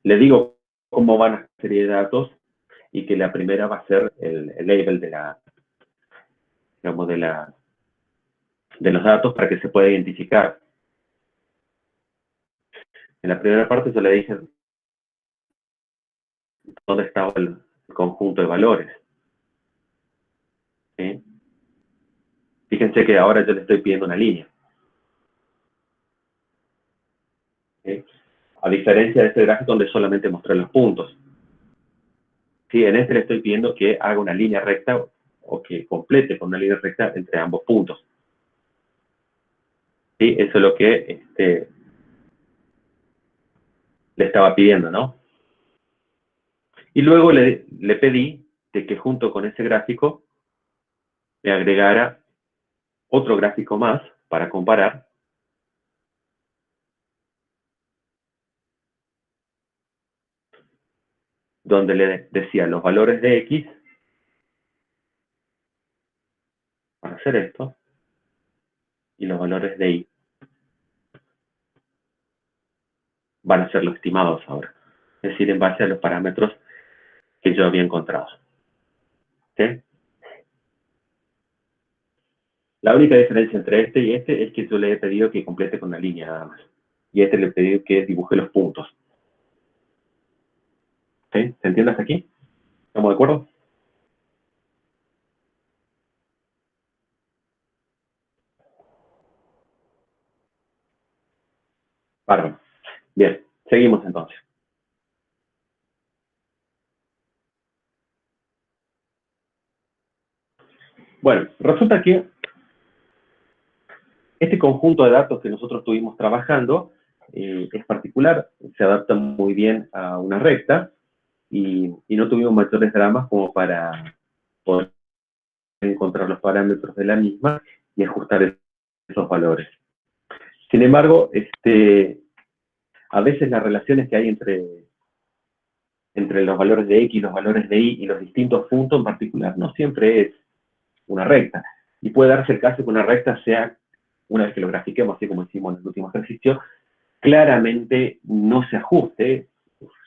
le digo cómo van a serie de datos y que la primera va a ser el label de la, digamos, de los datos para que se pueda identificar. En la primera parte yo le dije dónde estaba el conjunto de valores. ¿Sí? Fíjense que ahora yo le estoy pidiendo una línea. ¿Sí? A diferencia de este gráfico donde solamente mostré los puntos. ¿Sí? En este le estoy pidiendo que haga una línea recta o que complete con una línea recta entre ambos puntos. ¿Sí? Eso es lo que le estaba pidiendo, ¿no? Y luego le pedí de que junto con ese gráfico me agregara otro gráfico más para comparar donde le decía los valores de X van a ser esto, y los valores de Y van a ser los estimados ahora. Es decir, en base a los parámetros que yo había encontrado. ¿Sí? La única diferencia entre este y este es que yo le he pedido que complete con una línea nada más. Y este le he pedido que dibuje los puntos. ¿Sí? ¿Se entiende hasta aquí? ¿Estamos de acuerdo? Bárbaro. Bien, seguimos entonces. Bueno, resulta que este conjunto de datos que nosotros estuvimos trabajando es particular, se adapta muy bien a una recta y no tuvimos mayores dramas como para poder encontrar los parámetros de la misma y ajustar esos valores. Sin embargo, a veces las relaciones que hay entre los valores de X y los valores de Y y los distintos puntos en particular no siempre es una recta. Y puede darse el caso que una recta sea, una vez que lo grafiquemos, así como hicimos en el último ejercicio, claramente no se ajuste,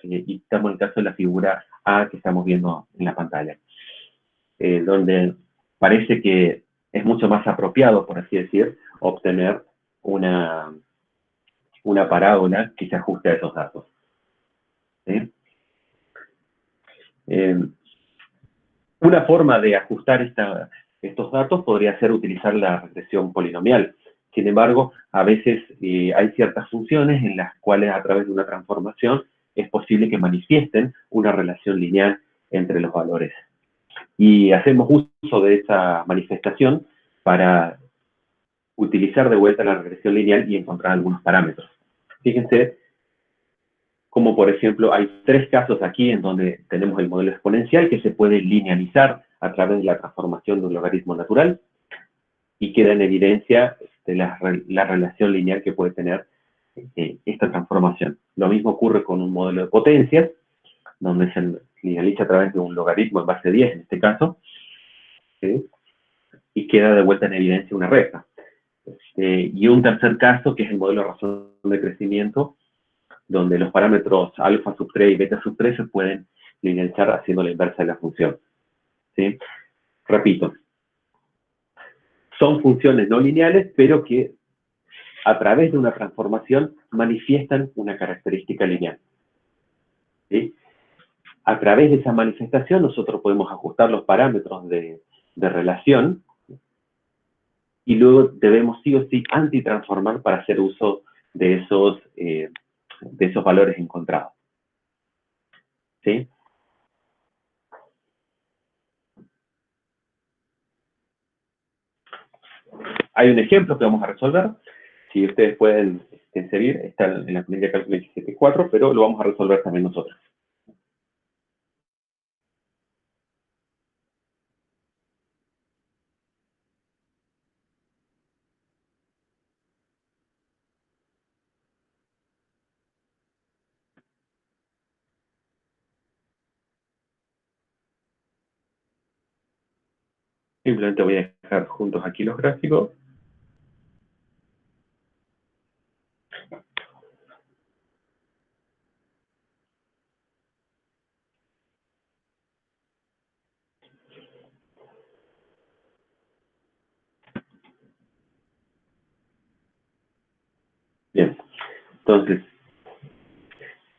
y estamos en el caso de la figura A que estamos viendo en la pantalla, donde parece que es mucho más apropiado, por así decir, obtener una parábola que se ajuste a esos datos. ¿Sí? Eh, una forma de ajustar estos datos podría ser utilizar la regresión polinomial. Sin embargo, a veces hay ciertas funciones en las cuales a través de una transformación es posible que manifiesten una relación lineal entre los valores. Y hacemos uso de esa manifestación para utilizar de vuelta la regresión lineal y encontrar algunos parámetros. Fíjense como por ejemplo hay tres casos aquí en donde tenemos el modelo exponencial que se puede linealizar a través de la transformación de un logaritmo natural y queda en evidencia la relación lineal que puede tener esta transformación. Lo mismo ocurre con un modelo de potencias, donde se linealiza a través de un logaritmo en base 10 en este caso, ¿sí? Y queda de vuelta en evidencia una recta. Y un tercer caso, que es el modelo de razón de crecimiento, donde los parámetros alfa sub 3 y beta sub 3 se pueden linealizar haciendo la inversa de la función. ¿Sí? Repito, son funciones no lineales, pero que a través de una transformación manifiestan una característica lineal. ¿Sí? A través de esa manifestación nosotros podemos ajustar los parámetros de relación y luego debemos sí o sí antitransformar para hacer uso de esos valores encontrados. ¿Sí? Hay un ejemplo que vamos a resolver. Si ustedes pueden seguir, está en la planilla de cálculo 17.4, pero lo vamos a resolver también nosotros. Simplemente voy a dejar juntos aquí los gráficos. Bien, entonces,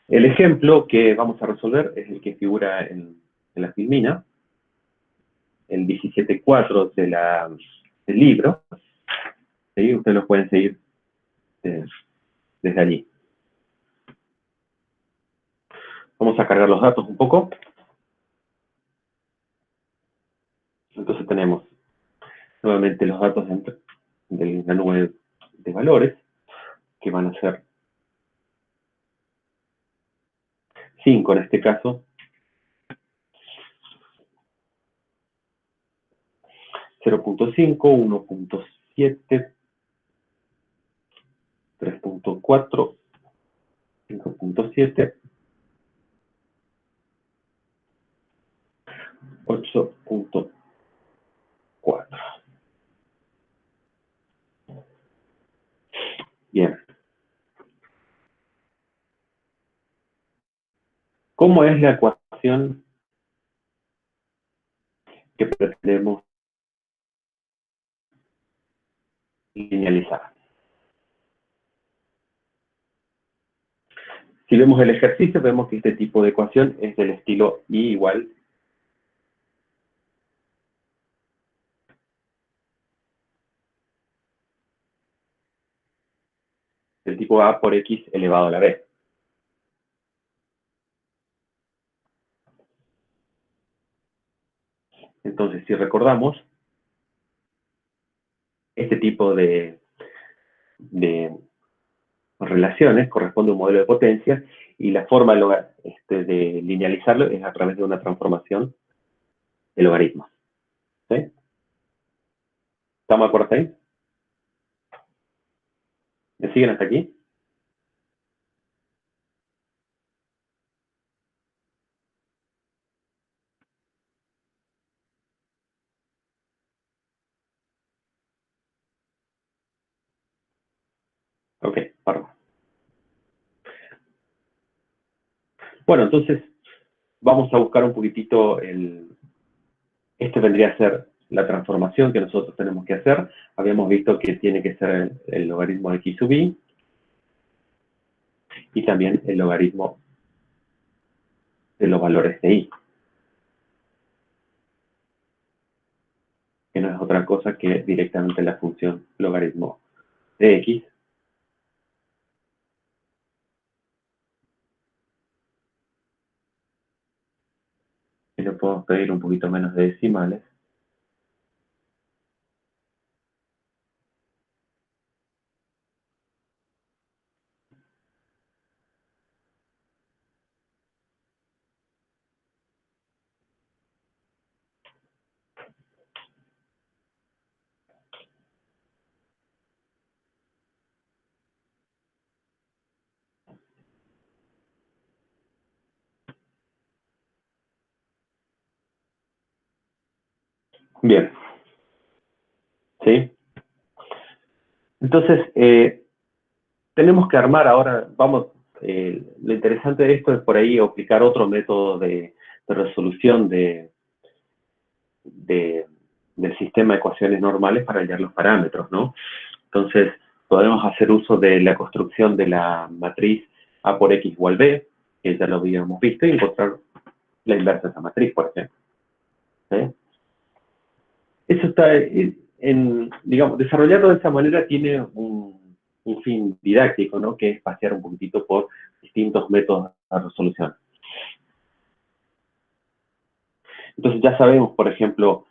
el ejemplo que vamos a resolver es el que figura en la filmina, el 17.4 del libro. ¿Sí? Ustedes lo pueden seguir desde allí. Vamos a cargar los datos un poco. Entonces tenemos nuevamente los datos de la nube de valores, que van a ser 5 en este caso, 0.5, 1.7, 3.4, 5.7 8.4. Bien. ¿Cómo es la ecuación que pretendemos linealizar? Si vemos el ejercicio, vemos que este tipo de ecuación es del estilo y igual del tipo a por x elevado a la b. Entonces, si recordamos, este tipo de relaciones corresponde a un modelo de potencia y la forma de linealizarlo es a través de una transformación de logaritmos. ¿Sí? ¿Estamos de acuerdo ahí? ¿Me siguen hasta aquí? Ok, perdón. Bueno, entonces vamos a buscar un poquitito este vendría a ser la transformación que nosotros tenemos que hacer. Habíamos visto que tiene que ser el logaritmo de x sub i y también el logaritmo de los valores de i, que no es otra cosa que directamente la función logaritmo de x. Y le podemos pedir un poquito menos de decimales. Bien, ¿sí? Entonces, tenemos que armar ahora, lo interesante de esto es por ahí aplicar otro método de resolución de, del sistema de ecuaciones normales para hallar los parámetros, ¿no? Entonces, podemos hacer uso de la construcción de la matriz A por X igual B, que ya lo habíamos visto, y encontrar la inversa de esa matriz, por ejemplo. ¿Sí? Eso está, digamos, desarrollarlo de esa manera tiene un fin didáctico, ¿no? Que es pasear un poquitito por distintos métodos de resolución. Entonces ya sabemos, por ejemplo,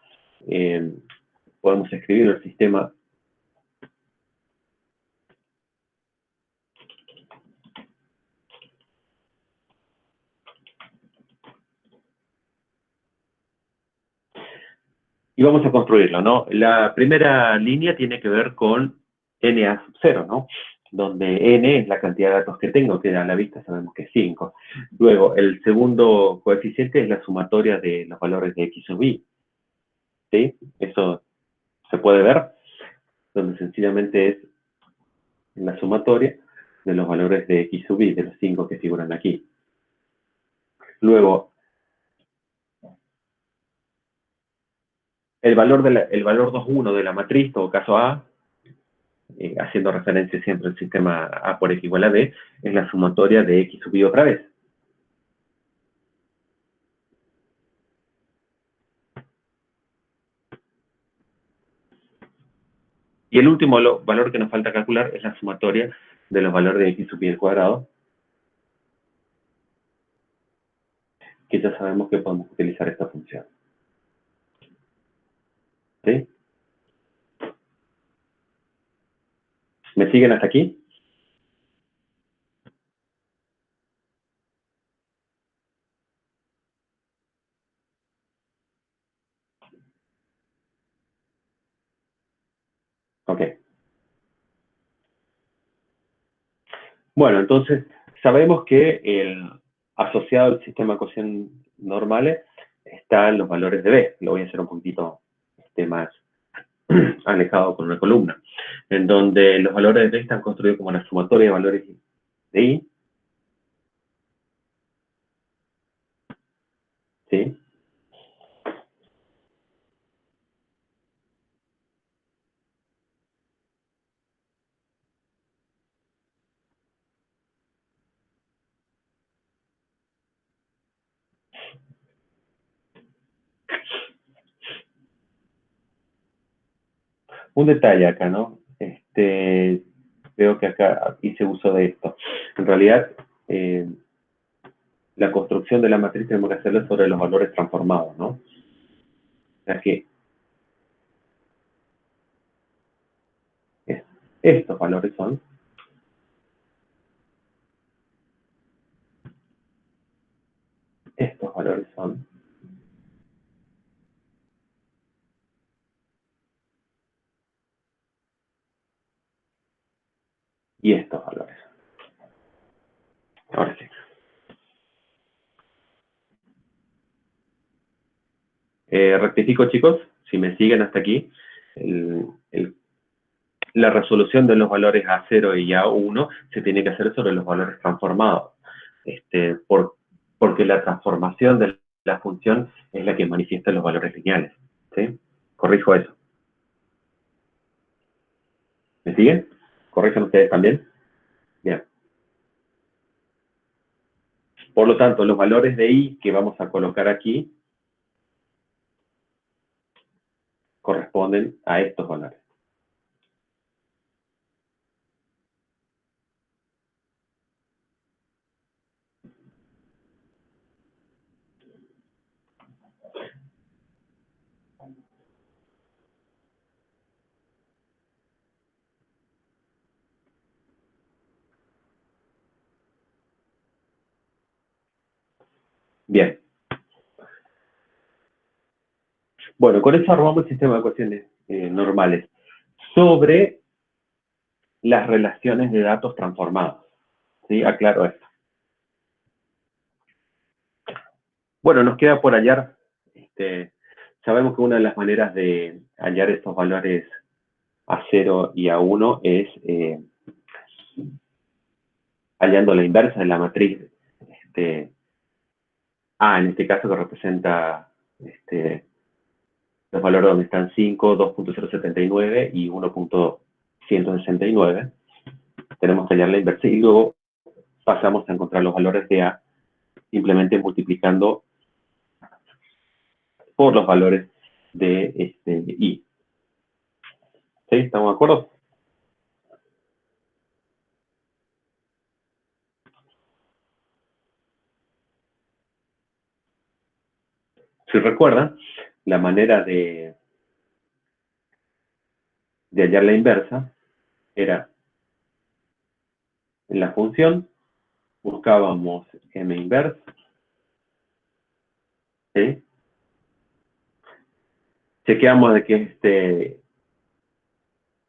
podemos escribir el sistema y vamos a construirlo, ¿no? La primera línea tiene que ver con NA sub 0, ¿no? Donde N es la cantidad de datos que tengo, que a la vista sabemos que es 5. Luego, el segundo coeficiente es la sumatoria de los valores de X sub i, ¿sí? Eso se puede ver, donde sencillamente es la sumatoria de los valores de X sub i, de los 5 que figuran aquí. Luego, el valor 2,1 de la matriz, en todo caso A, haciendo referencia siempre al sistema A por X igual a B, es la sumatoria de X sub i otra vez. Y el último valor que nos falta calcular es la sumatoria de los valores de X sub i al cuadrado, que ya sabemos que podemos utilizar esta función. ¿Sí? ¿Me siguen hasta aquí? Ok. Bueno, entonces sabemos que asociado al sistema de ecuaciones normales están los valores de B. Lo voy a hacer un poquitito más alejado con una columna, en donde los valores de B están construidos como la sumatoria de valores de I, ¿sí? Un detalle acá, ¿no? Veo que acá hice uso de esto. En realidad, la construcción de la matriz tenemos que hacerla sobre los valores transformados, ¿no? O sea que estos valores son, estos valores son, y estos valores. Ahora sí. Rectifico, chicos, si me siguen hasta aquí, la resolución de los valores A0 y A1 se tiene que hacer sobre los valores transformados, porque la transformación de la función es la que manifiesta los valores lineales, ¿sí? Corrijo eso. ¿Me siguen? ¿Corrigen ustedes también? Bien. Por lo tanto, los valores de I que vamos a colocar aquí corresponden a estos valores. Bien. Bueno, con eso armamos el sistema de ecuaciones normales sobre las relaciones de datos transformados. ¿Sí? Aclaro esto. Bueno, nos queda por hallar, sabemos que una de las maneras de hallar estos valores A0 y A1 es hallando la inversa de la matriz A, en este caso que representa los valores donde están 5, 2.079 y 1.169. Tenemos que hallar la inversa y luego pasamos a encontrar los valores de A simplemente multiplicando por los valores de I. ¿Sí? ¿Estamos de acuerdo? Si recuerdan, la manera de hallar la inversa era en la función, buscábamos m inversa, ¿sí? Chequeamos de que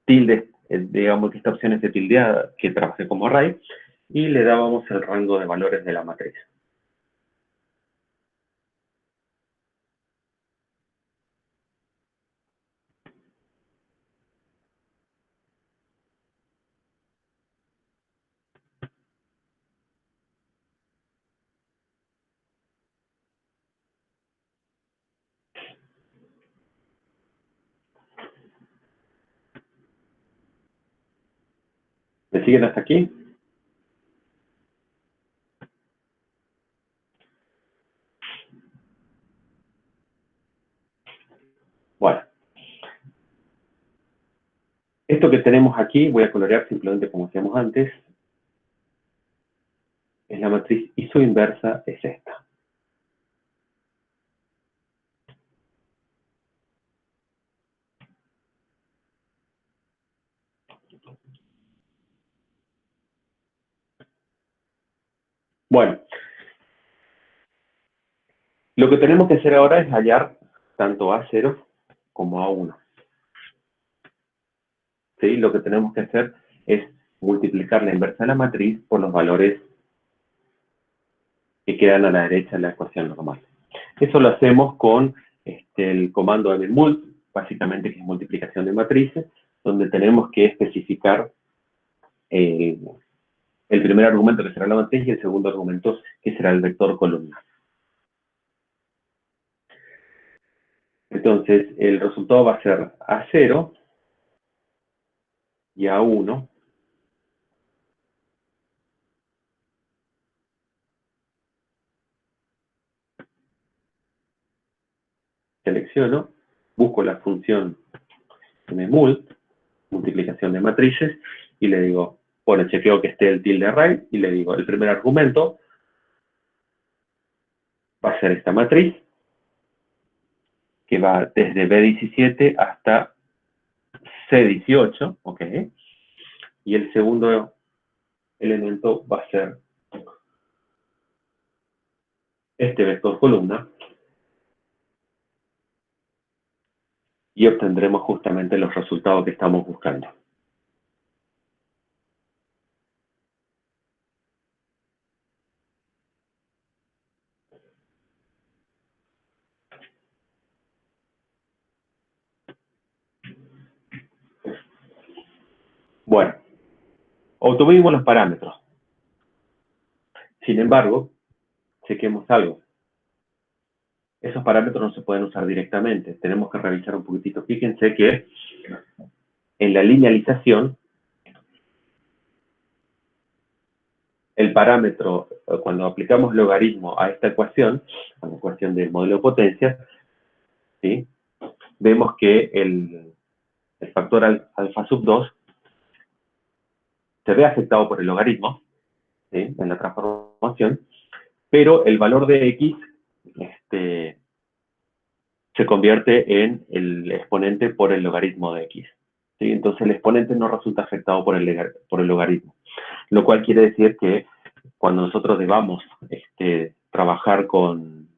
tilde, digamos que esta opción esté tildeada, que trabaje como array, y le dábamos el rango de valores de la matriz. ¿Me siguen hasta aquí? Bueno. Esto que tenemos aquí, voy a colorear simplemente como hacíamos antes, es la matriz y su inversa es esta. Bueno, lo que tenemos que hacer ahora es hallar tanto A0 como A1. ¿Sí? Lo que tenemos que hacer es multiplicar la inversa de la matriz por los valores que quedan a la derecha de la ecuación normal. Eso lo hacemos con el comando mmult, básicamente que es multiplicación de matrices, donde tenemos que especificar el primer argumento que será la matriz y el segundo argumento que será el vector columna. Entonces, el resultado va a ser A0 y A1. Selecciono, busco la función mmult, multiplicación de matrices, y le digo, bueno, chequeo que esté el tilde array, y le digo, el primer argumento va a ser esta matriz, que va desde B17 hasta C18, ¿ok? Y el segundo elemento va a ser este vector columna, y obtendremos justamente los resultados que estamos buscando. Bueno, obtuvimos los parámetros. Sin embargo, chequemos algo. Esos parámetros no se pueden usar directamente. Tenemos que revisar un poquitito. Fíjense que en la linealización, el parámetro, cuando aplicamos logaritmo a esta ecuación, a la ecuación del modelo de potencia, ¿sí? Vemos que el factor alfa sub 2 se ve afectado por el logaritmo, ¿sí? En la transformación, pero el valor de x se convierte en el exponente por el logaritmo de x. ¿Sí? Entonces el exponente no resulta afectado por el logaritmo, lo cual quiere decir que cuando nosotros debamos trabajar con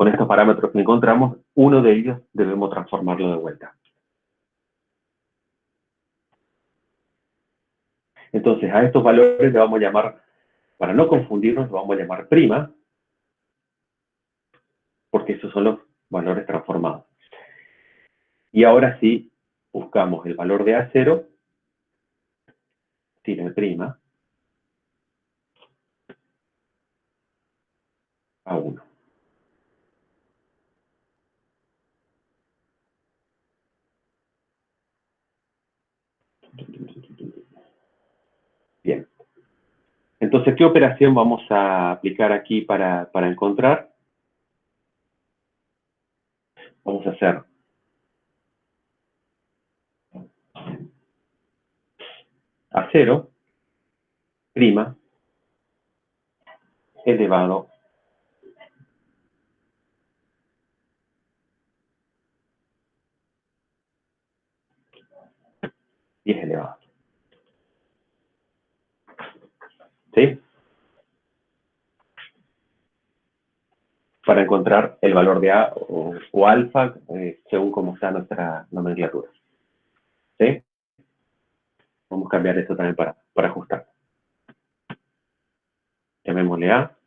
estos parámetros que encontramos, uno de ellos debemos transformarlo de vuelta. Entonces a estos valores le vamos a llamar, para no confundirnos, lo vamos a llamar prima, porque esos son los valores transformados. Y ahora sí, buscamos el valor de A0, sin prima, A1. Bien. Entonces, ¿qué operación vamos a aplicar aquí para encontrar? Vamos a hacer A0, prima, elevado y es elevado. ¿Sí? Para encontrar el valor de A o alfa, según cómo está nuestra nomenclatura. ¿Sí? Vamos a cambiar esto también para ajustar. Llamémosle A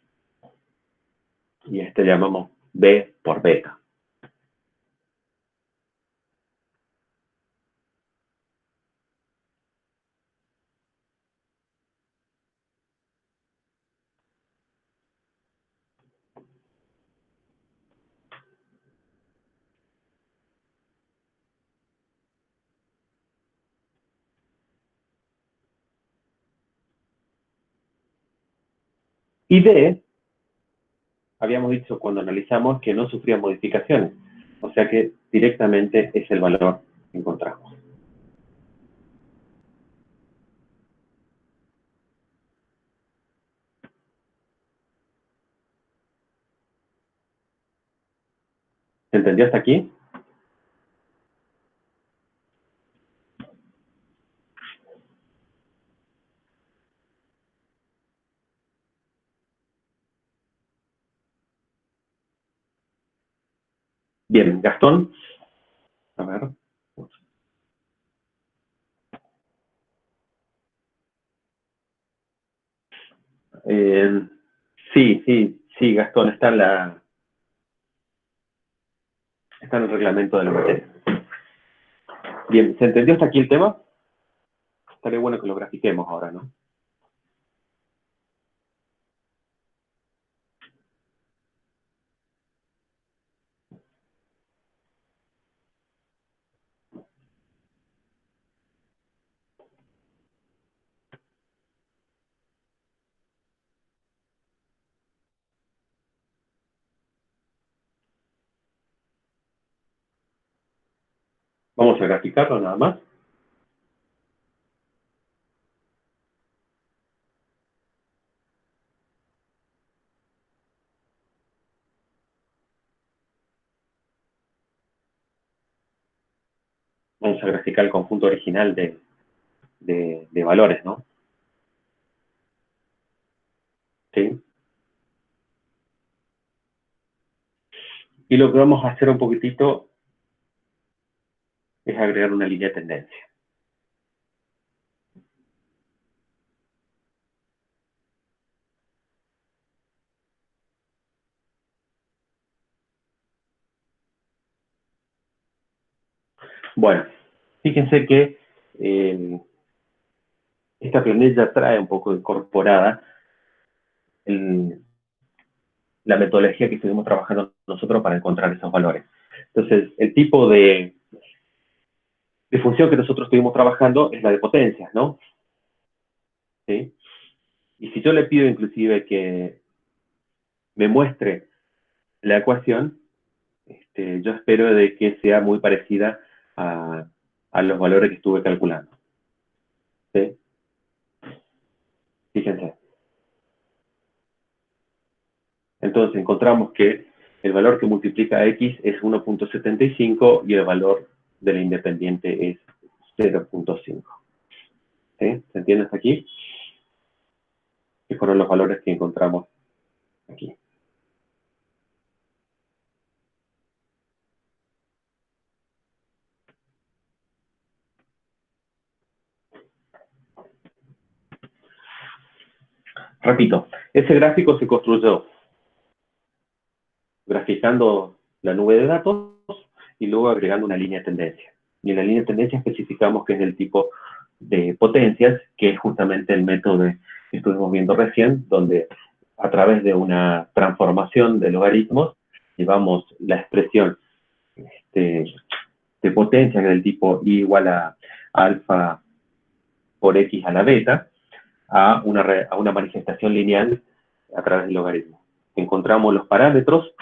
y llamamos B por beta. Y D, habíamos dicho cuando analizamos que no sufría modificaciones. O sea que directamente es el valor que encontramos. ¿Se entendió hasta aquí? Bien, Gastón. A ver. Eh, sí, Sí, Gastón, está en el reglamento de la materia. Bien, ¿se entendió hasta aquí el tema? Estaría bueno que lo grafiquemos ahora, ¿no? Vamos a graficarlo nada más. Vamos a graficar el conjunto original de valores, ¿no? ¿Sí? Y lo que vamos a hacer un poquitito es agregar una línea de tendencia. Bueno, fíjense que esta planilla trae un poco incorporada la metodología que estuvimos trabajando nosotros para encontrar esos valores. Entonces, el tipo de función que nosotros estuvimos trabajando es la de potencias, ¿no? ¿Sí? Y si yo le pido inclusive que me muestre la ecuación, yo espero de que sea muy parecida a los valores que estuve calculando. ¿Sí? Fíjense. Entonces encontramos que el valor que multiplica X es 1.75 y el valor de la independiente es 0.5. ¿Sí? ¿Se entiende hasta aquí? Que fueron los valores que encontramos aquí. Repito, ese gráfico se construyó graficando la nube de datos y luego agregando una línea de tendencia. Y en la línea de tendencia especificamos que es del tipo de potencias, que es justamente el método que estuvimos viendo recién, donde a través de una transformación de logaritmos llevamos la expresión de potencia, que es del tipo I igual a alfa por X a la beta, a una manifestación lineal a través del logaritmo. Encontramos los parámetros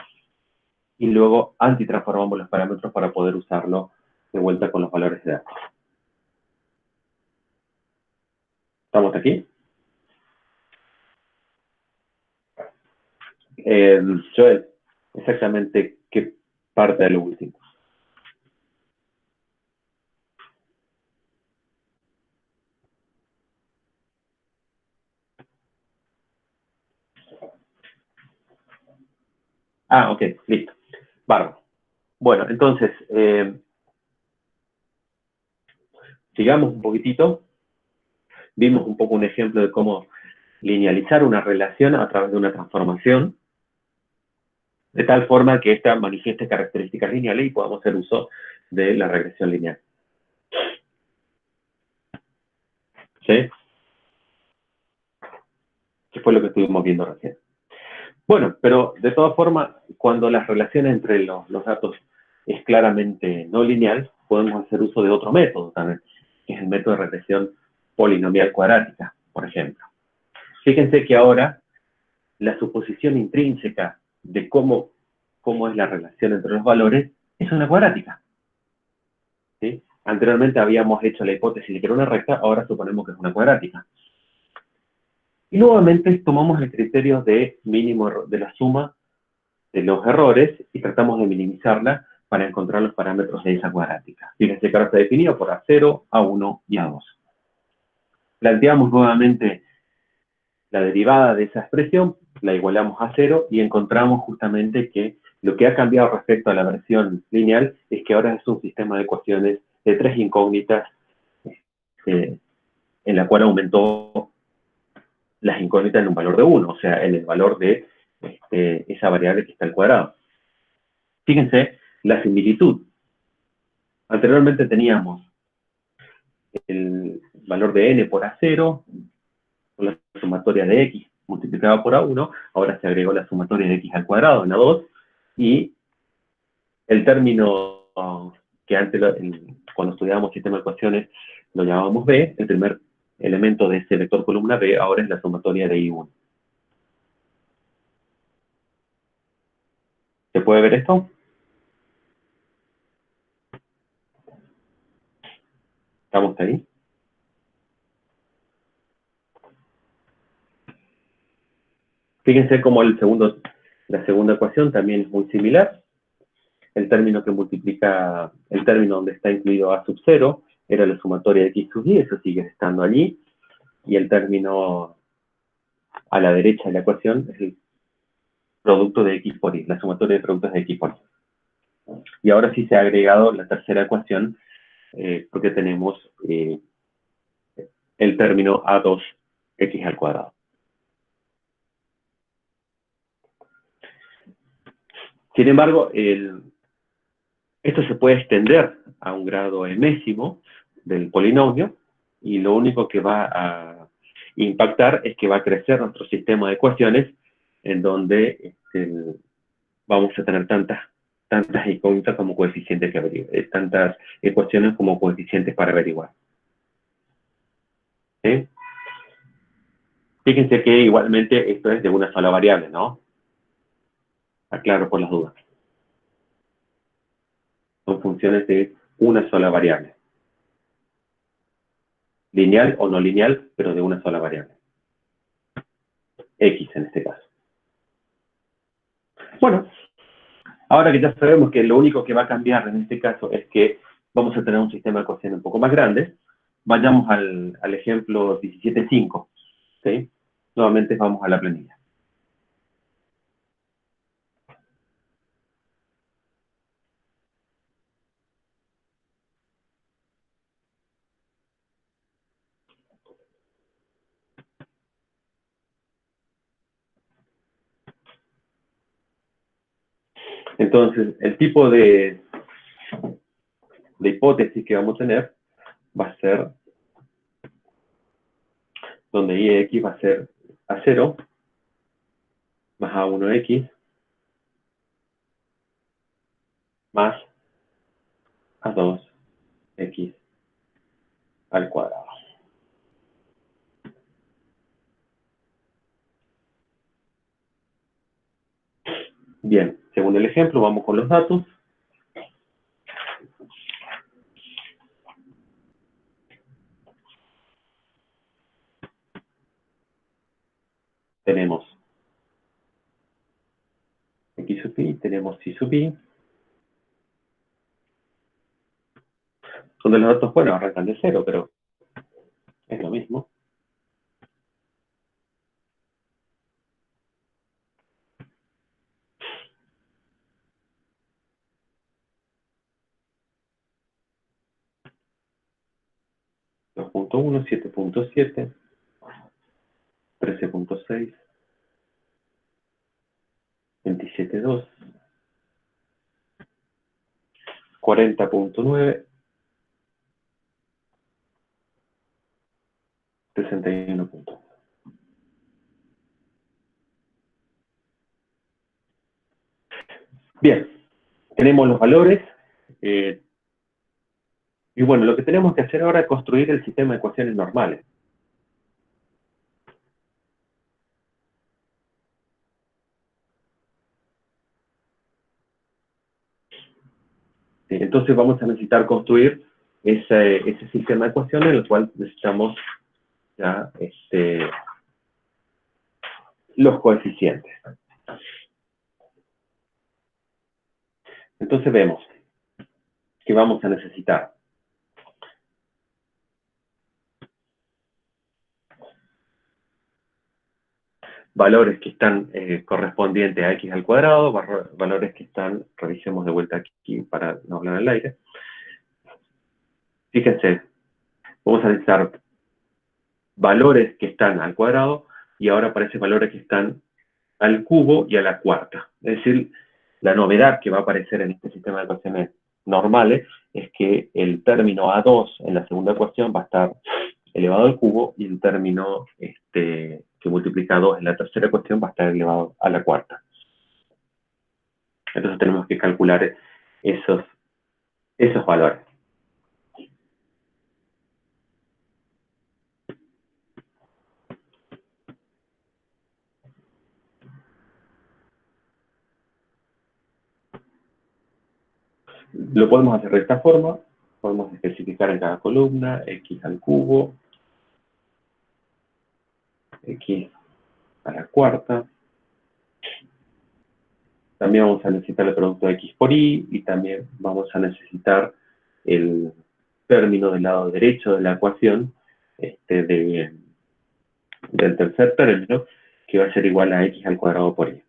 y luego antitransformamos los parámetros para poder usarlo de vuelta con los valores de datos. ¿Estamos aquí? Joel, exactamente qué parte de lo último. Ah, ok, listo. Bárbaro. Bueno, entonces, sigamos un poquitito. Vimos un poco un ejemplo de cómo linealizar una relación a través de una transformación, de tal forma que ésta manifieste características lineales y podamos hacer uso de la regresión lineal. ¿Sí? Que fue lo que estuvimos viendo recién. Bueno, pero de todas formas, cuando la relación entre los datos es claramente no lineal, podemos hacer uso de otro método también, que es el método de regresión polinomial cuadrática, por ejemplo. Fíjense que ahora la suposición intrínseca de cómo es la relación entre los valores es una cuadrática. ¿Sí? Anteriormente habíamos hecho la hipótesis de que era una recta, ahora suponemos que es una cuadrática. Y nuevamente tomamos el criterio de mínimo de la suma de los errores y tratamos de minimizarla para encontrar los parámetros de esa cuadrática. Fíjense que ahora está definido por A0, A1 y A2. Planteamos nuevamente la derivada de esa expresión, la igualamos a 0 y encontramos justamente que lo que ha cambiado respecto a la versión lineal es que ahora es un sistema de ecuaciones de 3 incógnitas en la cual aumentó las incógnitas en un valor de 1, o sea, en el valor de esa variable que está al cuadrado. Fíjense la similitud. Anteriormente teníamos el valor de n por A0, con la sumatoria de x multiplicada por A1, ahora se agregó la sumatoria de x al cuadrado en A2, y el término que antes, cuando estudiábamos sistema de ecuaciones, lo llamábamos B, el primer elemento de ese vector columna B, ahora es la sumatoria de I1. ¿Se puede ver esto? ¿Estamos ahí? Fíjense cómo la segunda ecuación también es muy similar. El término que multiplica, el término donde está incluido A sub 0, era la sumatoria de x sub y, eso sigue estando allí. Y el término a la derecha de la ecuación es el producto de x por y, la sumatoria de productos de x por y. Y ahora sí se ha agregado la tercera ecuación, porque tenemos el término A2x al cuadrado. Sin embargo, esto se puede extender a un grado enésimo del polinomio, y lo único que va a impactar es que va a crecer nuestro sistema de ecuaciones, en donde vamos a tener tantas incógnitas como coeficientes que averiguar, tantas ecuaciones como coeficientes para averiguar. ¿Sí? Fíjense que igualmente esto es de una sola variable, ¿no? Aclaro por las dudas. Son funciones de una sola variable. Lineal o no lineal, pero de una sola variable. X en este caso. Bueno, ahora que ya sabemos que lo único que va a cambiar en este caso es que vamos a tener un sistema de ecuaciones un poco más grande, vayamos al ejemplo 17.5. ¿Sí? Nuevamente vamos a la planilla. Entonces, el tipo de hipótesis que vamos a tener va a ser donde y de x va a ser A0 más A1x más A2x al cuadrado. Bien, según el ejemplo, vamos con los datos. Tenemos x sub i, tenemos y sub i. Donde los datos, bueno, arrancan de 0, pero es lo mismo. Dos punto uno, 7.7, 13.6, 27.2, 40.9, 61.1. Bien, tenemos los valores. Y bueno, lo que tenemos que hacer ahora es construir el sistema de ecuaciones normales. ¿Sí? Entonces vamos a necesitar construir ese sistema de ecuaciones, en el cual necesitamos ya los coeficientes. Entonces vemos que vamos a necesitar valores que están correspondientes a x al cuadrado, valores que están, revisemos de vuelta aquí para no hablar al aire. Fíjense, vamos a necesitar valores que están al cuadrado, y ahora aparecen valores que están al cubo y a la cuarta. Es decir, la novedad que va a aparecer en este sistema de ecuaciones normales es que el término A2 en la segunda ecuación va a estar elevado al cubo y el término que multiplica 2 en la tercera ecuación va a estar elevado a la cuarta. Entonces tenemos que calcular esos valores. Lo podemos hacer de esta forma. Podemos especificar en cada columna x al cubo, x a la cuarta. También vamos a necesitar el producto de x por y también vamos a necesitar el término del lado derecho de la ecuación del tercer término, que va a ser igual a x al cuadrado por y.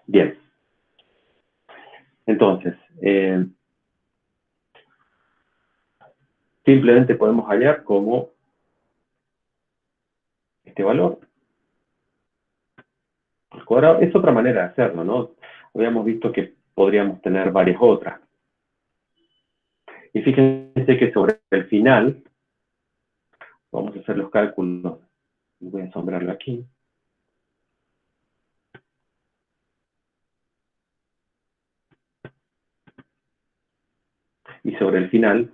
Bien. Entonces, simplemente podemos hallar como este valor al cuadrado es otra manera de hacerlo, ¿no? Habíamos visto que podríamos tener varias otras. Y fíjense que sobre el final, vamos a hacer los cálculos. Voy a sombrarlo aquí. Y sobre el final,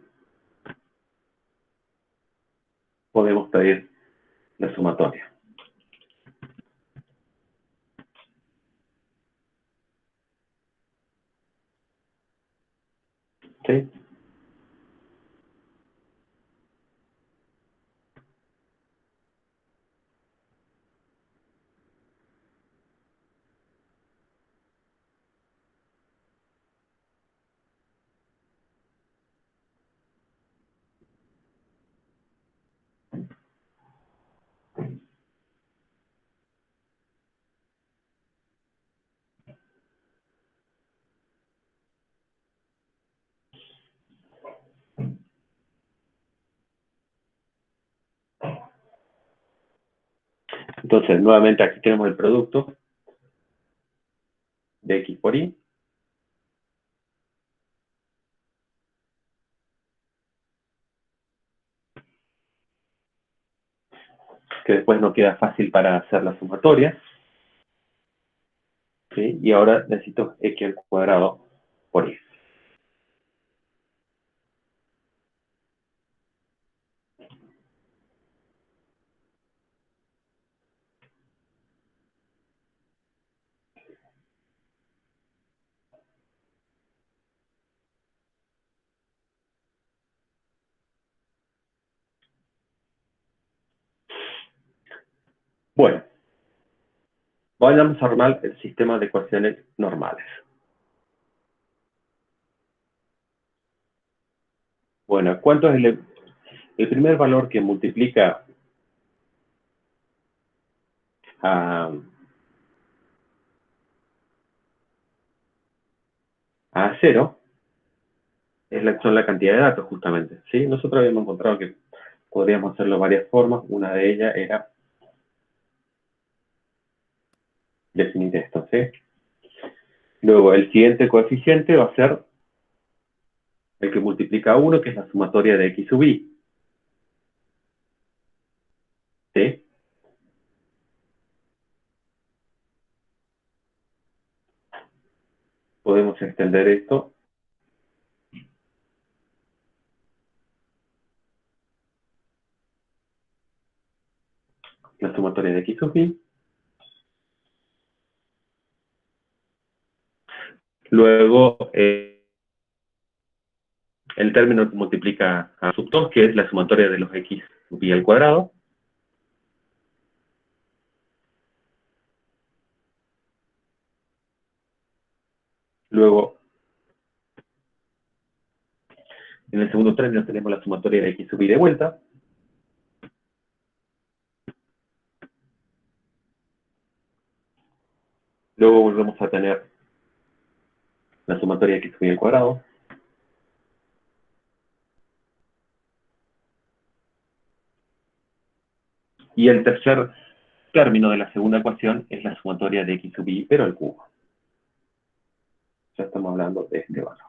podemos pedir la sumatoria. ¿Sí? Entonces, nuevamente aquí tenemos el producto de x por y. Que después no queda fácil para hacer la sumatoria. ¿Sí? Y ahora necesito x al cuadrado por y. Bueno, vayamos a armar el sistema de ecuaciones normales. Bueno, ¿cuánto es el primer valor que multiplica a 0? Son la cantidad de datos, justamente. ¿Sí? Nosotros habíamos encontrado que podríamos hacerlo de varias formas. Una de ellas era definir esto. ¿Sí? Luego, el siguiente coeficiente va a ser el que multiplica a 1, que es la sumatoria de x sub y. ¿Sí? Podemos extender esto la sumatoria de x sub y. Luego, el término que multiplica a sub 2, que es la sumatoria de los x sub y al cuadrado. Luego, en el segundo término tenemos la sumatoria de x sub y de vuelta. Luego volvemos a tener la sumatoria de x sub y al cuadrado. Y el tercer término de la segunda ecuación es la sumatoria de x sub i, pero al cubo. Ya estamos hablando de este valor.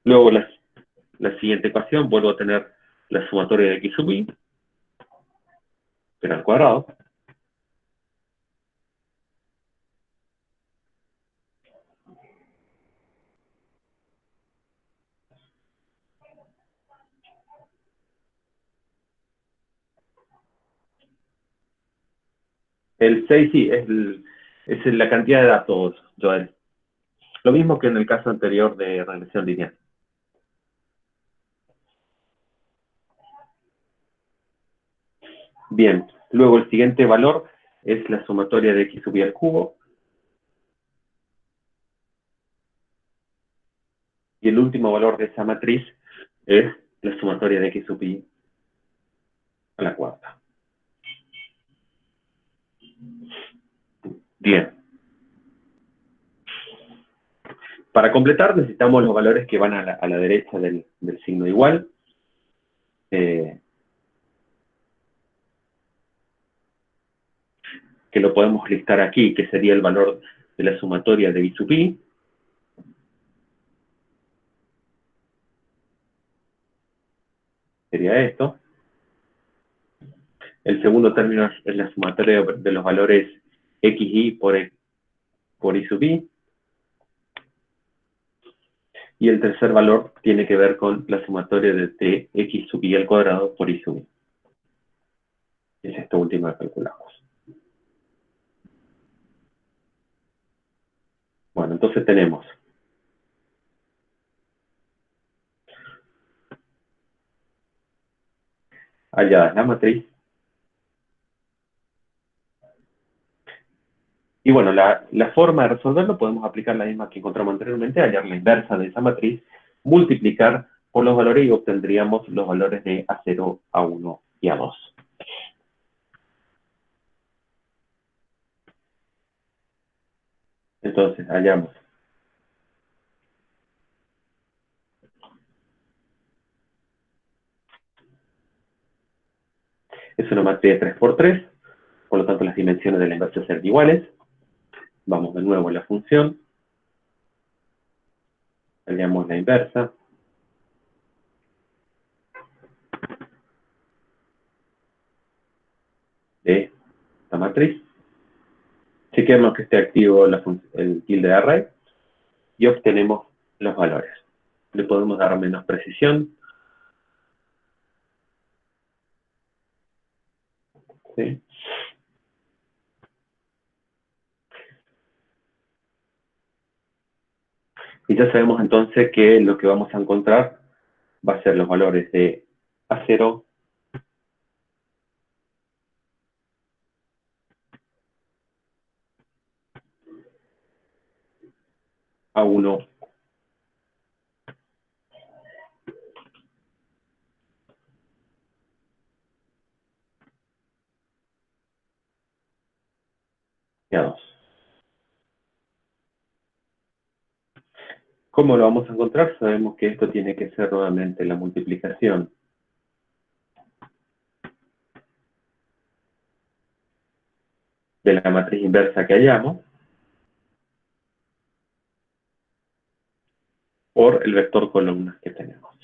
Luego la siguiente ecuación, vuelvo a tener la sumatoria de x sub i, pero al cuadrado. El 6 sí, es la cantidad de datos, Joel. Lo mismo que en el caso anterior de regresión lineal. Bien, luego el siguiente valor es la sumatoria de x sub i al cubo. Y el último valor de esa matriz es la sumatoria de x sub i a la cuarta. Bien. Para completar necesitamos los valores que van a la derecha del signo igual. Que lo podemos listar aquí, que sería el valor de la sumatoria de i sub i. Sería esto. El segundo término es la sumatoria de los valores xi por i sub i. Y el tercer valor tiene que ver con la sumatoria de x sub i al cuadrado por i sub i. Es esto último que calculamos. Bueno, entonces tenemos hallada la matriz. Y bueno, la forma de resolverlo podemos aplicar la misma que encontramos anteriormente, hallar la inversa de esa matriz, multiplicar por los valores y obtendríamos los valores de A0, A1 y A2. Entonces, hallamos es una matriz de 3 por 3, por lo tanto las dimensiones de la inversa serán iguales. Vamos de nuevo a la función, hallamos la inversa, de esta matriz, chequeamos que esté activo el tilde de array y obtenemos los valores. Le podemos dar menos precisión, ¿sí? Y ya sabemos entonces que lo que vamos a encontrar va a ser los valores de A0, A1 y A2. ¿Cómo lo vamos a encontrar? Sabemos que esto tiene que ser nuevamente la multiplicación de la matriz inversa que hallamos por el vector columnas que tenemos.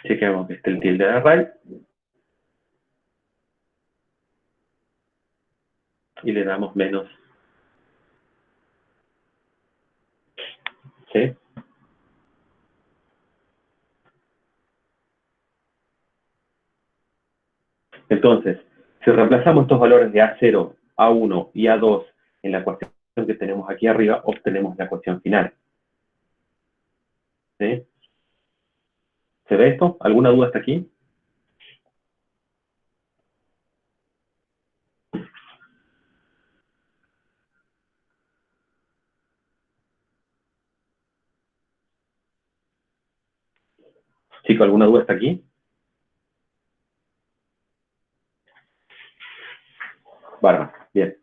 Chequeamos que esté el tilde de array y le damos menos, ¿sí? Entonces, si reemplazamos estos valores de A0, A1 y A2 en la ecuación que tenemos aquí arriba, obtenemos la ecuación final. ¿Sí? ¿Se ve esto? ¿Alguna duda hasta aquí? Chico, ¿alguna duda hasta aquí? Bárbaro, bien.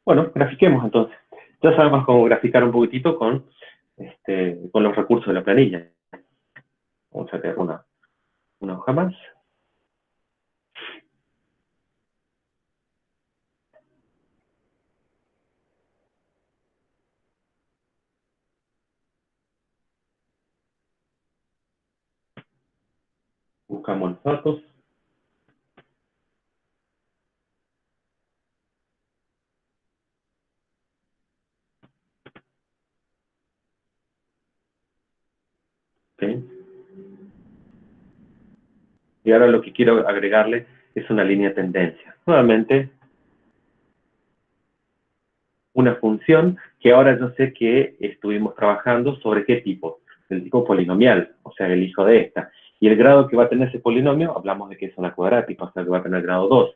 Bueno, grafiquemos entonces. Ya sabemos cómo graficar un poquitito con los recursos de la planilla. Vamos a crear una. Una hoja más. Buscamos los datos. ¿Sí? Y ahora lo que quiero agregarle es una línea de tendencia. Nuevamente, una función que ahora yo sé que estuvimos trabajando sobre qué tipo, el tipo polinomial, o sea, el hijo de esta. Y el grado que va a tener ese polinomio, hablamos de que es una cuadrática, o sea, que va a tener grado 2,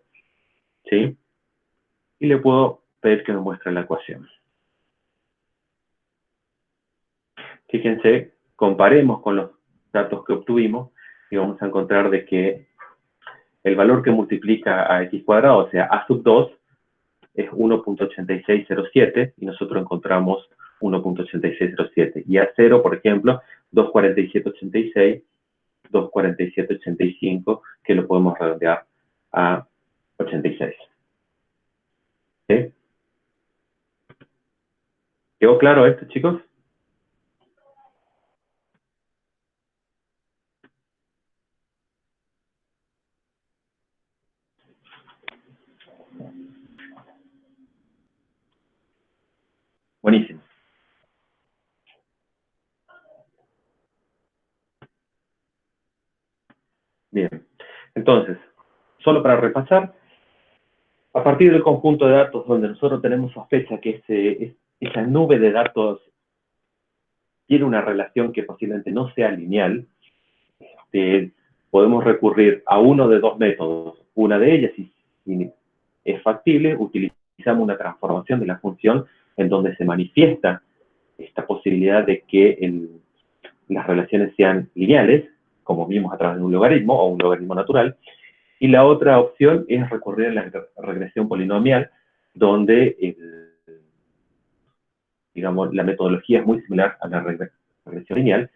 ¿sí? Y le puedo pedir que me muestre la ecuación. Fíjense, comparemos con los datos que obtuvimos y vamos a encontrar de que el valor que multiplica a x cuadrado, o sea, a sub 2, es 1.8607 y nosotros encontramos 1.8607. Y a 0, por ejemplo, 24786, 24785, que lo podemos redondear a 86. ¿Sí? ¿Quedó claro esto, chicos? Buenísimo. Bien. Entonces, solo para repasar, a partir del conjunto de datos donde nosotros tenemos sospecha que esa nube de datos tiene una relación que posiblemente no sea lineal, podemos recurrir a uno de dos métodos. Una de ellas, si es factible, utilizamos una transformación de la función en donde se manifiesta esta posibilidad de que las relaciones sean lineales, como vimos a través de un logaritmo o un logaritmo natural. Y la otra opción es recurrir a la regresión polinomial, donde digamos, la metodología es muy similar a la regresión lineal,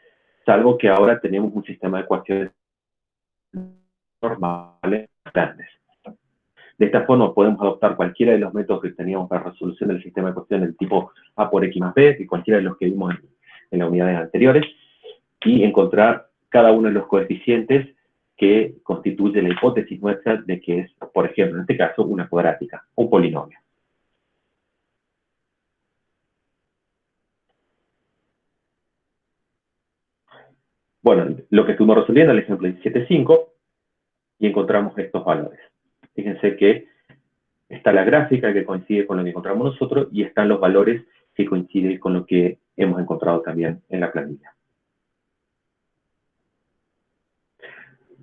salvo que ahora tenemos un sistema de ecuaciones normales grandes. De esta forma podemos adoptar cualquiera de los métodos que teníamos para resolución del sistema de ecuaciones del tipo A por X más B, que cualquiera de los que vimos en las unidades anteriores, y encontrar cada uno de los coeficientes que constituye la hipótesis nuestra de que es, por ejemplo, en este caso, una cuadrática, un polinomio. Bueno, lo que estuvimos resolviendo el ejemplo 17.5 y encontramos estos valores. Fíjense que está la gráfica que coincide con lo que encontramos nosotros y están los valores que coinciden con lo que hemos encontrado también en la planilla.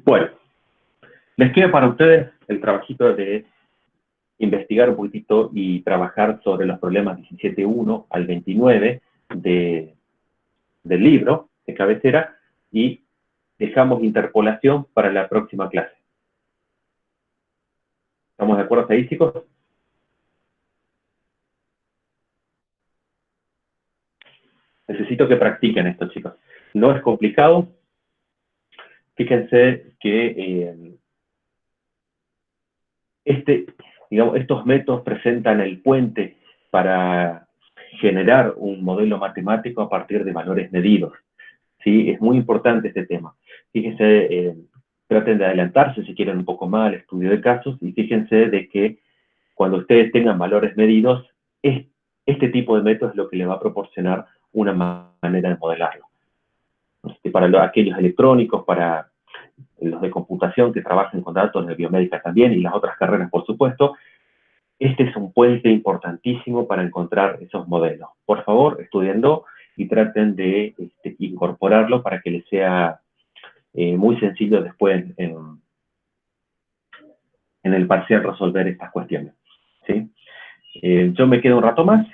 Bueno, les queda para ustedes el trabajito de investigar un poquitito y trabajar sobre los problemas 17.1 al 29 del libro de cabecera y dejamos interpolación para la próxima clase. ¿Estamos de acuerdo ahí, chicos? Necesito que practiquen esto, chicos. No es complicado. Fíjense que estos métodos presentan el puente para generar un modelo matemático a partir de valores medidos. ¿Sí? Es muy importante este tema. Fíjense, traten de adelantarse si quieren un poco más al estudio de casos y fíjense de que cuando ustedes tengan valores medidos, este tipo de método es lo que les va a proporcionar una manera de modelarlo. Para aquellos electrónicos, para los de computación que trabajan con datos de biomédica también y las otras carreras, por supuesto, este es un puente importantísimo para encontrar esos modelos. Por favor, estudienlo y traten de incorporarlo para que les sea muy sencillo después en el parcial resolver estas cuestiones. ¿Sí? Yo me quedo un rato más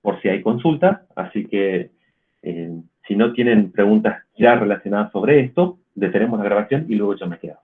por si hay consulta, así que si no tienen preguntas ya relacionadas sobre esto, detenemos la grabación y luego yo me quedo.